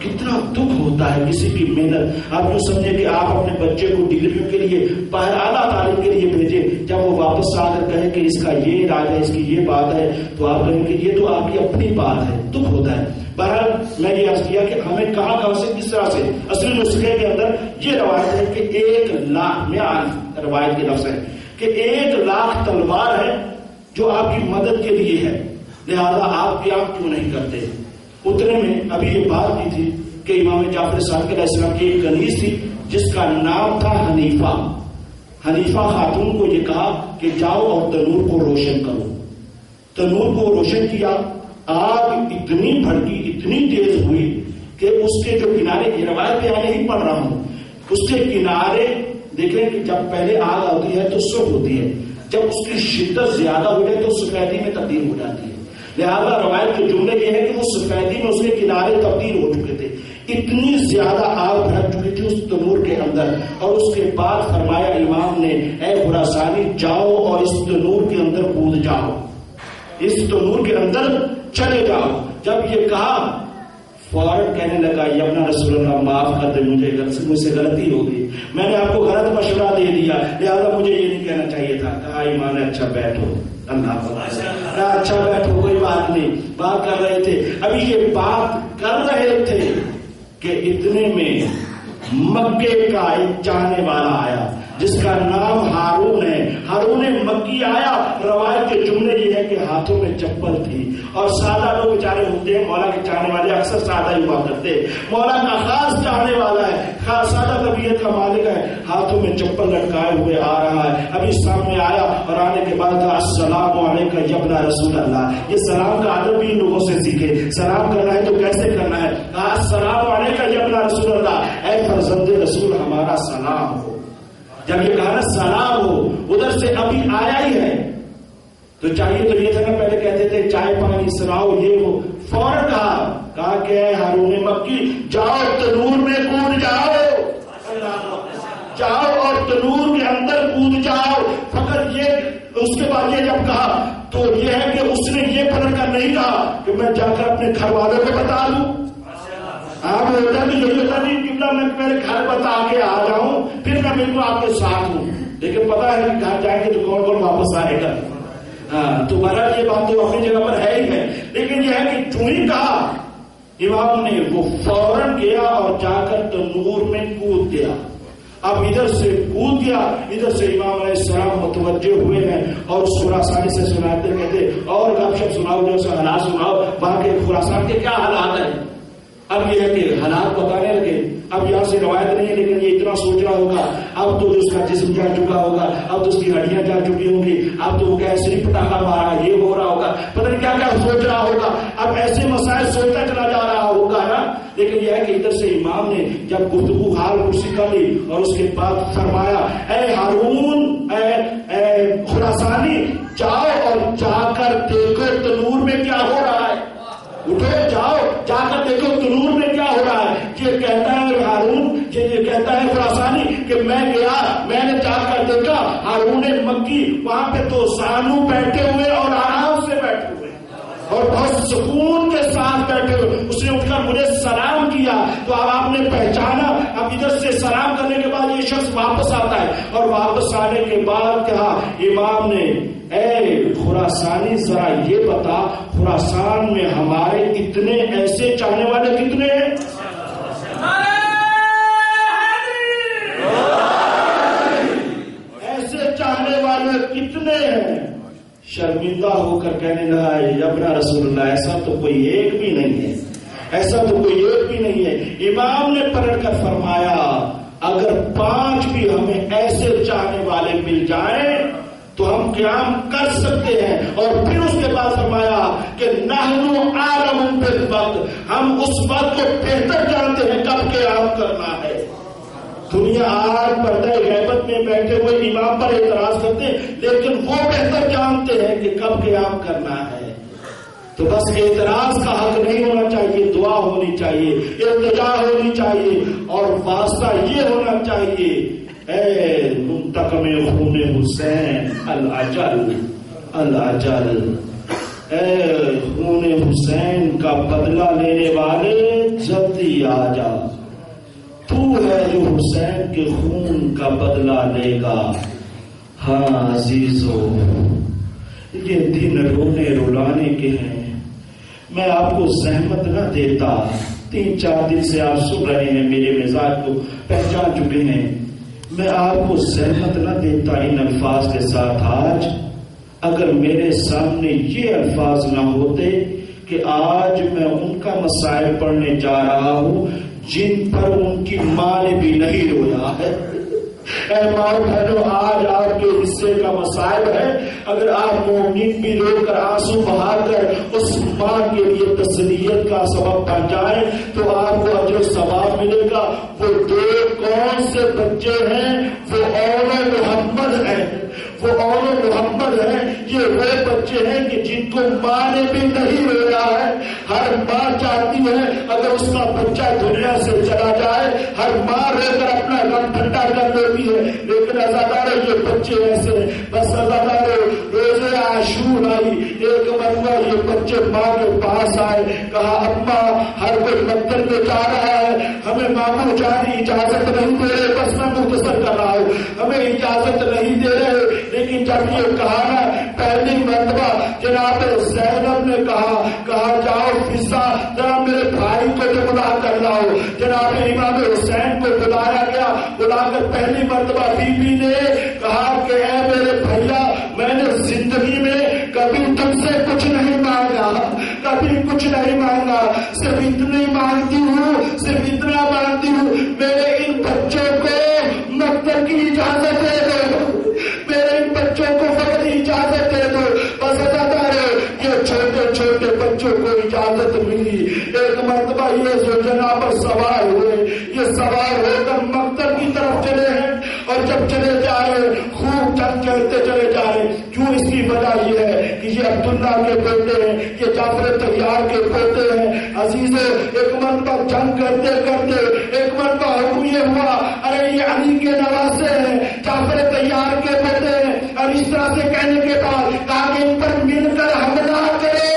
کتنا دکھ ہوتا ہے کسی کی محنت. آپ یوں سمجھے کہ آپ اپنے بچے کو ڈگریوں کے لیے باہر اعلیٰ تعلیم کے لیے بھیجیں، جب وہ واپس آ کر کہیں کہ اس کا یہ علاج ہے، اس کی یہ بات ہے، تو آپ کہیں کہ یہ تو آپ کی اپنی بات ہے. دکھ ہوتا ہے. بہرحال میں یہ عرض کیا کہ ہمیں کہاں سے کس طرح سے اصلی نسخے کے اندر یہ روایت ہے کہ 1,00,000 میں روایت کے لفظ ہے کہ 1,00,000 تلوار ہے جو آپ کی مدد کے لیے ہے، لہذا آپ قیام کیوں نہیں کرتے. اتنے میں ابھی یہ بات کی تھی کہ امام جعفر صادق علیہ السلام کی ایک کنیز تھی جس کا نام تھا حنیفہ. حنیفہ خاتون کو یہ کہا کہ جاؤ اور تنور کو روشن کرو. تنور کو روشن کیا، آگ اتنی بھڑکی، اتنی تیز ہوئی کہ اس کے جو کنارے، یہ روایت پہ آنے ہی پڑھ رہا ہوں، اس کے کنارے دیکھیں کہ جب پہلے آگ آتی ہے تو سرخ ہوتی ہے، جب اس کی شدت زیادہ ہو جائے تو سفیدی میں تبدیل ہو جاتی ہے. لہذا روایت کے جملے یہ ہے کہ وہ سفیدی میں اس کے کنارے تبدیل ہو چکے تھے. اتنی زیادہ آگ بھڑک چکی تھی اس تنور کے اندر، اور اس کے بعد فرمایا امام نے اے خراسانی جاؤ اور اس تنور کے اندر کود جاؤ. اس تنور کے اندر چلے جاؤ. جب یہ کہا فوراً کہنے لگا یا ابن رسول اللہ معاف کر دے, مجھ سے غلطی ہو گئی, میں نے آپ کو غلط مشورہ دے دیا, لہٰذا مجھے یہ نہیں کہنا چاہیے تھا. کہا ایمان ہے, اچھا بیٹھو, اللہ اچھا بیٹھو, کوئی بات نہیں. بات کر رہے تھے, ابھی یہ بات کر رہے تھے کہ اتنے میں مکے کا ایک چاہنے والا آیا جس کا نام ہارون ہے. ہارون مکی آیا. روایت کے جملے یہ ہے کہ ہاتھوں میں چپل تھی, اور سادہ لوگ بیچارے ہوتے ہیں, مولا کے چاہنے والے اکثر سادہ ہی ہوا کرتے. مولا کا خاص چاہنے والا ہے, خاص سادہ طبیعت کا مالک ہے, ہاتھوں میں چپل لٹکائے ہوئے آ رہا ہے. ابھی سامنے آیا اور آنے کے بعد کہا السلام علیکم یا ابن رسول اللہ. یہ سلام کا ادب بھی لوگوں سے سیکھے. سلام کرنا ہے تو کیسے کرنا ہے. کہا السلام علیکم یا ابن رسول اللہ, اے فرزند رسول ہمارا سلام ہو. جب یہ کہا نا سلام ہو, ادھر سے ابھی آیا ہی ہے, تو چاہیے تو یہ تھا نا, پہلے کہتے تھے چائے پانی سناؤ یہ وہ, فوراً کہا کہ اے ہارون مکی جاؤ تنور میں کود جاؤ, جاؤ اور تنور کے اندر کود جاؤ. فقط یہ اس کے بعد یہ جب کہا تو یہ ہے کہ اس نے یہ پلٹ کر نہیں کہا کہ میں جا کر اپنے گھر والوں کو بتا دوں. آپ ہوتا بھی یہی ہوتا نہیں کہ میں پہلے گھر بتا کے آ جاؤں پھر میں بالکل آپ کے ساتھ ہوں, لیکن پتا ہے کہ گھر جائیں گے تو کون کون واپس آئے گا. تو بہرحال یہ بات تو اپنی جگہ پر ہے ہی ہے, لیکن یہ ہے کہ جو ہی کہا امام نے وہ فوراً گیا اور جا کر تنور میں کود گیا. اب ادھر سے کود گیا, ادھر سے امام علیہ السلام متوجہ ہوئے ہیں اور خراسان سے سناتے کہتے اور گپ شپ سناؤ, جو سے حالات سناؤ وہاں کے خراسان کے کیا حالات ہیں. اب یہ ہے کہ حالات بتانے لگے. اب یہاں سے روایت نہیں ہے, لیکن یہ اتنا سوچ رہا ہوگا اب تو اس کا جسم جا چکا ہوگا, اب تو اس کی ہڈیاں جا چکی ہوں گی, اب تو وہ کیسے پٹاخہ مارا, یہ ہو رہا ہوگا, پتہ نہیں کیا کیا سوچ رہا ہوگا. اب ایسے مسائل سوچتا چلا جا رہا ہوگا نا. لیکن یہ ہے کہ ادھر سے امام نے جب گفتگو حال کرسی کر لی اور اس کے بعد فرمایا اے ہارون, اے خراسانی, جاؤ اور جا کر دیکھو تنور میں کیا ہو رہا ہے. اٹھو جاؤ جا کر دیکھو تنور میں کیا ہو رہا ہے. یہ کہتا ہے ہارون, یہ کہتا ہے خراسانی کہ میں گیا, میں نے جا کر دیکھا ہارون مکی وہاں پہ تو سانو بیٹھے ہوئے اور آرام سے بیٹھے ہوئے اور بہت سکون کے ساتھ بیٹھے ہوئے. اس نے اٹھ کر مجھے سلام کیا تو اب آپ نے پہچانا. اب ادھر سے سلام کرنے کے بعد یہ شخص واپس آتا ہے اور واپس آنے کے بعد کہا امام نے اے خراسانی ذرا یہ بتا خراسان میں ہمارے اتنے ایسے چاہنے والے کتنے ہیں. ایسے چاہنے والے کتنے ہیں. شرمندہ ہو کر کہنے لگا یا ابن رسول اللہ ایسا تو کوئی ایک بھی نہیں ہے, ایسا تو کوئی ایک بھی نہیں ہے. امام نے پلٹ کر فرمایا اگر 5 بھی ہمیں ایسے چاہنے والے مل جائیں تو ہم قیام کر سکتے ہیں. اور پھر اس کے بعد فرمایا کہ نحن عالم بالوقت, ہم اس وقت کو بہتر جانتے ہیں کب قیام کرنا ہے. دنیا آج پردہ غیبت میں بیٹھے ہوئے امام پر اعتراض کرتے ہیں, لیکن وہ بہتر جانتے ہیں کہ کب قیام کرنا ہے. تو بس اعتراض کا حق نہیں ہونا چاہیے, دعا ہونی چاہیے, التجا ہونی چاہیے اور واسطہ یہ ہونا چاہیے اے منتقم خون حسین الاجل الاجل, اے خون حسین کا بدلہ لینے والے جلدی آ جا, تو ہے جو حسین کے خون کا بدلہ لے گا. ہاں عزیزو, یہ دن رونے رلانے کے ہیں. میں آپ کو زحمت نہ دیتا, 3-4 دن سے آپ سن رہے ہیں, میرے مزاج کو پہچان چکے ہیں. میں آپ کو زحمت نہ دیتا ان الفاظ کے ساتھ. آج اگر میرے سامنے یہ الفاظ نہ ہوتے کہ آج میں ان کا مسائل پڑھنے جا رہا ہوں جن پر ان کی ماں نے بھی نہیں رویا ہے. اے ماں بہنوں, آج آپ کے حصے کا مسائل ہے. اگر آپ مومن بھی رو کر آنسو بہا کر اس ماں کے لیے تسلیت کا سبب بن جائیں تو آپ کو اجر و ثواب ملے گا. وہ 2 کون سے بچے ہیں؟ وہ اول محمد ہیں, وہ اول محمد ہیں. یہ وہ بچے ہیں کہ جن کو ماں نے بھی نہیں رویا ہے. ہر ماں چاہتی ہے اگر اس کا بچہ دنیا سے چلا جائے، ہر ماں رہ کر اپنا غم ٹھنڈا کر دیتی ہے، لیکن عزاداروں یہ بچے ایسے ہیں، بس عزاداروں روزے عاشور آئی، ایک مرتبہ یہ بچے ماں کے پاس آئے، کہا اماں ہر کوئی مندر میں جا رہا ہے، ہمیں ماموں جانی اجازت نہیں دے رہے، بس میں مختصر کر رہا ہوں، ہمیں اجازت نہیں دے رہے، لیکن جب یہ کہا نا پہلی مرتبہ جناب زینب نے کہا جاؤ فضا ذرا میرے بھائی کو جو بلا کر لاؤ، جناب امام حسین کو بلایا گیا، بلا کر پہلی مرتبہ بی بی نے کہا کہ اے میرے بھیا میں نے زندگی میں کبھی تم سے کچھ نہیں مانگا، کبھی کچھ نہیں مانگا، صرف اتنی مانگتی ہوں، صرف اتنا مانگتی ہوں میرے ان بچوں کو مکتب کی اجازت دے دو، میرے ان بچوں کو فقط اجازت دے دو، بس یہ چھوٹے چھوٹے بچوں کو اجازت ملی، ایک مرتبہ یہ زوجنا پر سوار ہوئے، یہ سوار ہو کر مکتب کی طرف چلے ہیں، اور جب چلے جا رہے خوب جنگ چلتے چلے جا رہے، کیوں اس کی وجہ یہ ہے کہ یہ عبداللہ کے بیٹے ہیں، یہ جعفر طیار کے بیٹے ہیں، عزیزوں ایک مرتبہ جنگ کرتے کرتے ایک مرتبہ حکم یہ ہوا ارے یہ علی کے نواسے ہیں، جعفر طیار کے بیٹے ہیں، اور اس طرح سے کہنے کے بعد کہا کہ ان پر مل کر حملہ کرے،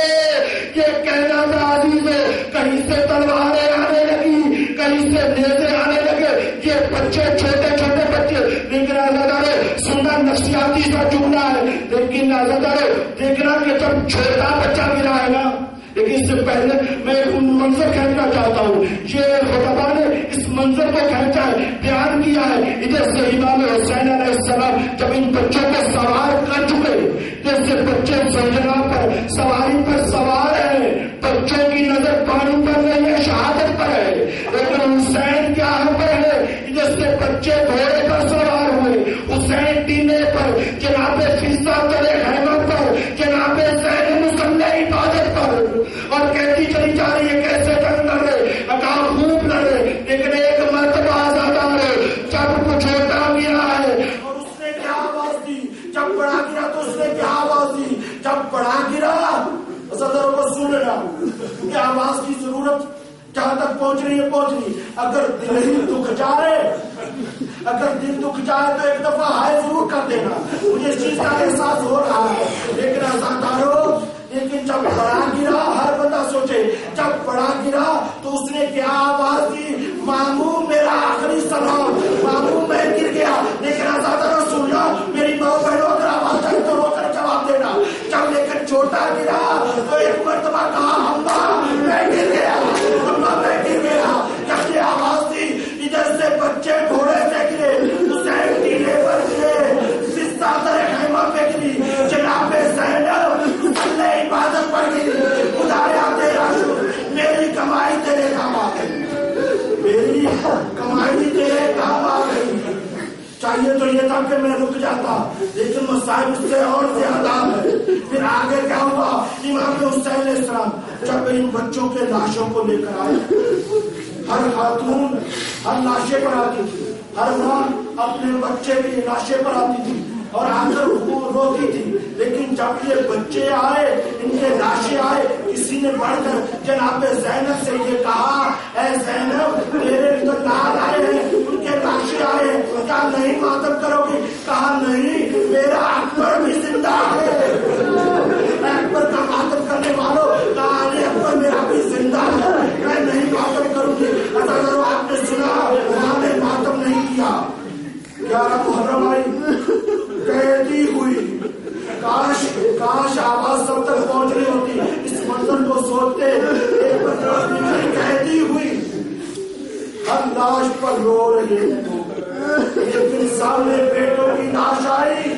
یہ کہنا تھا عزیزوں، کہیں سے تلواریں آنے لگی، کہیں سے نیزے آنے لگے، یہ بچے چھوٹے چھوٹے بچے، لیکن عزیزوں سننا نفسیاتی سا جملہ ہے، لیکن عزیزوں دیکھنا کہ جب چھوٹا بچہ گرا ہے نا، لیکن اس سے پہلے میں ایک منظر کھینچنا چاہتا ہوں، یہ خطبہ نے اس منظر کو کھینچا ہے، بیان کیا ہے، ادھر سے امام حسین علیہ السلام جب ان بچوں کو سوار کر چکے، ادھر سے بچے زوجنا پر سواری پر سوار ہیں، بچوں کی نظر پانی پر نہیں ہے، شہادت پر ہے، لیکن حسین کیا پر ہے، ادھر سے بچے گھوڑے پر سوار ہوئے، حسین ٹینے پر، جناب فضا تلے خیمہ پر، جناب زین مسلح عبادت پر، اور کہتی چلی جا رہی ہے کیسے جنگ لڑے، اکام خوب لڑے، لیکن ایک مرتبہ آزادار ہے جب کچھ ہوتا گیا ہے، اور اس نے کیا آواز دی، جب بڑا گرا تو اس نے کیا آواز دی، جب بڑا گرا صدروں کو سن لینا، کیونکہ آواز کی ضرورت جہاں تک پہنچ رہی ہے پہنچ رہی، اگر دل ہی دکھ جائے، اگر دل دکھ جائے تو ایک دفعہ ہائے ضرور کر دینا، مجھے اس چیز کا احساس ہو رہا ہے، لیکن آزاداروں لیکن جب بڑا گرا، ہر بندہ سوچے جب بڑا گرا تو اس نے کیا آواز دی، ماموں میرا آخری سلام، ماموں میں گر گیا، لیکن آزاداروں سن لو میری ماں بہنوں اگر آواز آئی تو رو کر جواب دینا، جب لیکن چھوٹا گرا تو ایک مرتبہ کہا اماں میں گر گیا، اماں میں گر گیا، جب یہ آواز دی ادھر سے بچے گھوڑے سے گرے، حسین ٹیلے پر گرے، فضا تلے خیمہ پہ گری، جناب زینب مسلح عبادت پر گری، خدایا تیرا شکر میری کمائی تیرے کام آ گئی، میری کمائی تیرے کام آ گئی، چاہیے تو یہ تھا کہ میں رک جاتا، لیکن مصائب اس سے اور زیادہ ہے، پھر آگے کیا ہوا، امام حسین علیہ السلام جب ان بچوں کے لاشوں کو لے کر آئے، ہر خاتون ہر لاشے پر آتی تھی، ہر ماں اپنے بچے کی لاشے پر آتی تھی اور آ کر روتی تھی، لیکن جب یہ بچے آئے، ان کے لاشیں آئے، کسی نے بڑھ کر جناب زینب سے یہ کہا اے زینب میرے تو لال آئے ہیں، ان کے لاشیں آئے ہیں، کیا نہیں ماتم کرو گی، کہا نہیں میرا اکبر بھی زندہ ہے، اکبر کا ماتم کرنے والوں کہا علی اکبر میرا بھی زندہ ہے، میں نہیں ماتم کروں گی، اگر آپ نے سنا وہاں نے ماتم نہیں کیا، 11 محرم آئی قیدی ہوئی، کاش آواز سب تک پہنچ رہی ہوتی، اس منظر کو سوچتے، ایک قیدی ہوئی، ہر لاش پر رو رہے ہیں، لیکن سامنے بیٹوں کی لاش آئی،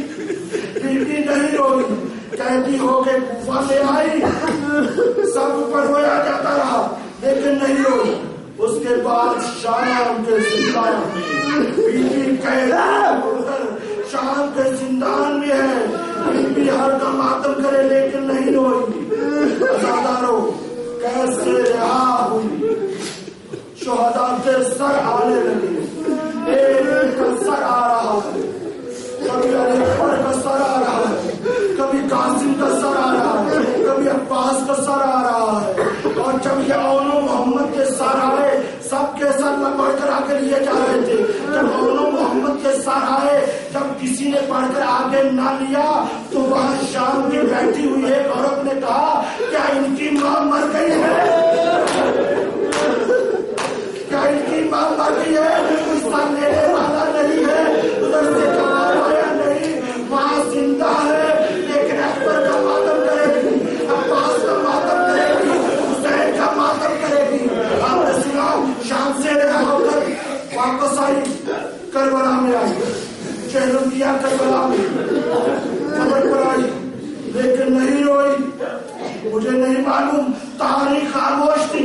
بیٹی نہیں روئی، قیدی ہو کے کوفہ میں آئی، سب پر رویا جاتا رہا لیکن نہیں روئی، اس کے بعد شام کے زندان میں بیوی قید شام کے زندان میں ہے، بیوی ہر کا ماتم کرے لیکن نہیں روئی، عزاداروں کیسے رہا ہوئی، شہداء کے سر آنے لگے، ایک کا سر آ رہا ہے، کبھی علی اکبر کا سر آ رہا ہے، کبھی قاسم کا سر آ رہا ہے، کبھی عباس کا سر آ رہا ہے، اور جب یہ اولو محمد کے سار آئے سب کے سر میں پڑھ کر آگے لیے جا رہے تھے. جب اولو محمد کے سار آئے جب کسی نے پڑھ کر آگے نہ لیا تو وہاں شام کی بیٹھی ہوئی ایک عورت نے کہا کیا ان کی ماں مر گئی ہے؟ کیا ان کی ماں مر گئی ہے؟ کوئی سر لینے والا نہیں ہے. ادھر سے جواب آیا نہیں ماں زندہ ہے لیکن اکبر کا ماتم کرے گی, عباس کا ماتم کرے گی, حسین کا ماتم کرے گی. آپ نے سنا شام سے رہا ہو کر واپس آئی کربلا میں آئی چہرم کیا کربلا میں قبر پر آئی لیکن نہیں روئی. مجھے نہیں معلوم تاریخ خاموش تھی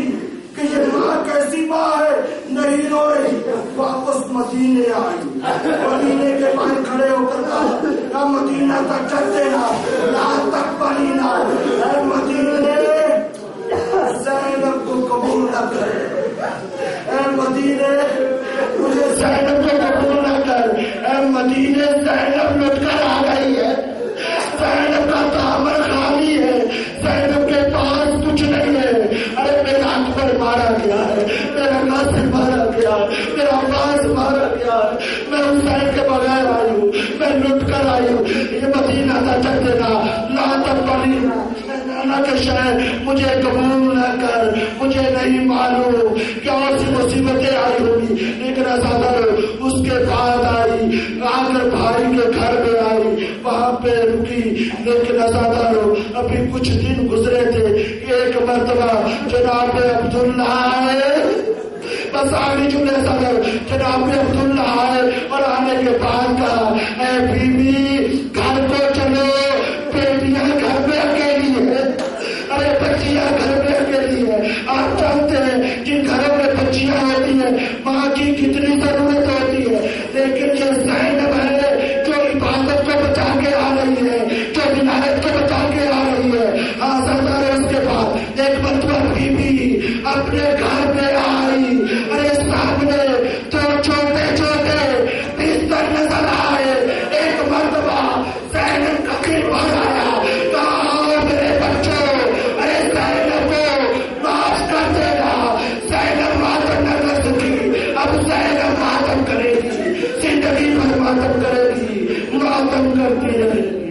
کہ یہ ماں کیسی ماں ہے نہیں روئی. واپس مدینے آئی مدینے کے باہر کھڑے ہو کر کہا مدینہ تک چلتے نا لا تک مدینہ اے مدینے زینب کو قبول نہ کر. اے مدینے مجھے زینب کو قبول نہ کر. اے مدینے زینب لٹ کر آ گئی ہے. زینب کا دامن خالی ہے. زینب کے پاس کچھ نہیں ہے. ارے میرا اکبر مارا گیا ہے, میرا ناصر مارا گیا, میرا عباس مارا گیا. میں حسین کے بغیر آئی ہوں, میں لٹ کر آئی ہوں. یہ مدینہ تھا چک دینا لا تک پڑی کہ شاید مجھے قبول نہ کر. مجھے نہیں معلوم کیا سی مصیبتیں آئی ہوگی لیکن ازادر اس کے بعد آئی آ کر بھائی کے گھر میں آئی وہاں پہ رکی. لیکن ازادر ابھی کچھ دن گزرے تھے. ایک مرتبہ جناب عبداللہ آئے بس آگے جملے صدر جناب عبداللہ آئے اور آنے کے بعد کہا اے بیوی گھر کو چلو بیٹیاں گھر میں اکیلی ہے. ارے بچیاں گھر میں اکیلی ہے. آپ جانتے ہیں جن گھروں میں بچیاں ہوتی ہیں ماں کی کتنی ضرورت ہوتی ہے. لیکن یہ زینب ہے جو عبادت کو بچا کے آ رہی ہے, جو ولایت کو بچا کے آ رہی ہے. سردار اس کے بعد ایک مرتبہ بیوی اپنے گھر میں آئی. ارے سامنے تو چھوٹے چھوٹے بستر نظر آئے. ایک مرتبہ زینب کا دل بھر آیا. کہا میرے بچوں ارے زینب کو معاف کر دینا. زینب ماتم نہ کر سکی, اب زینب ماتم کرے گی, زندگی بھر ماتم کرے گی, ماتم کرتی رہے گی.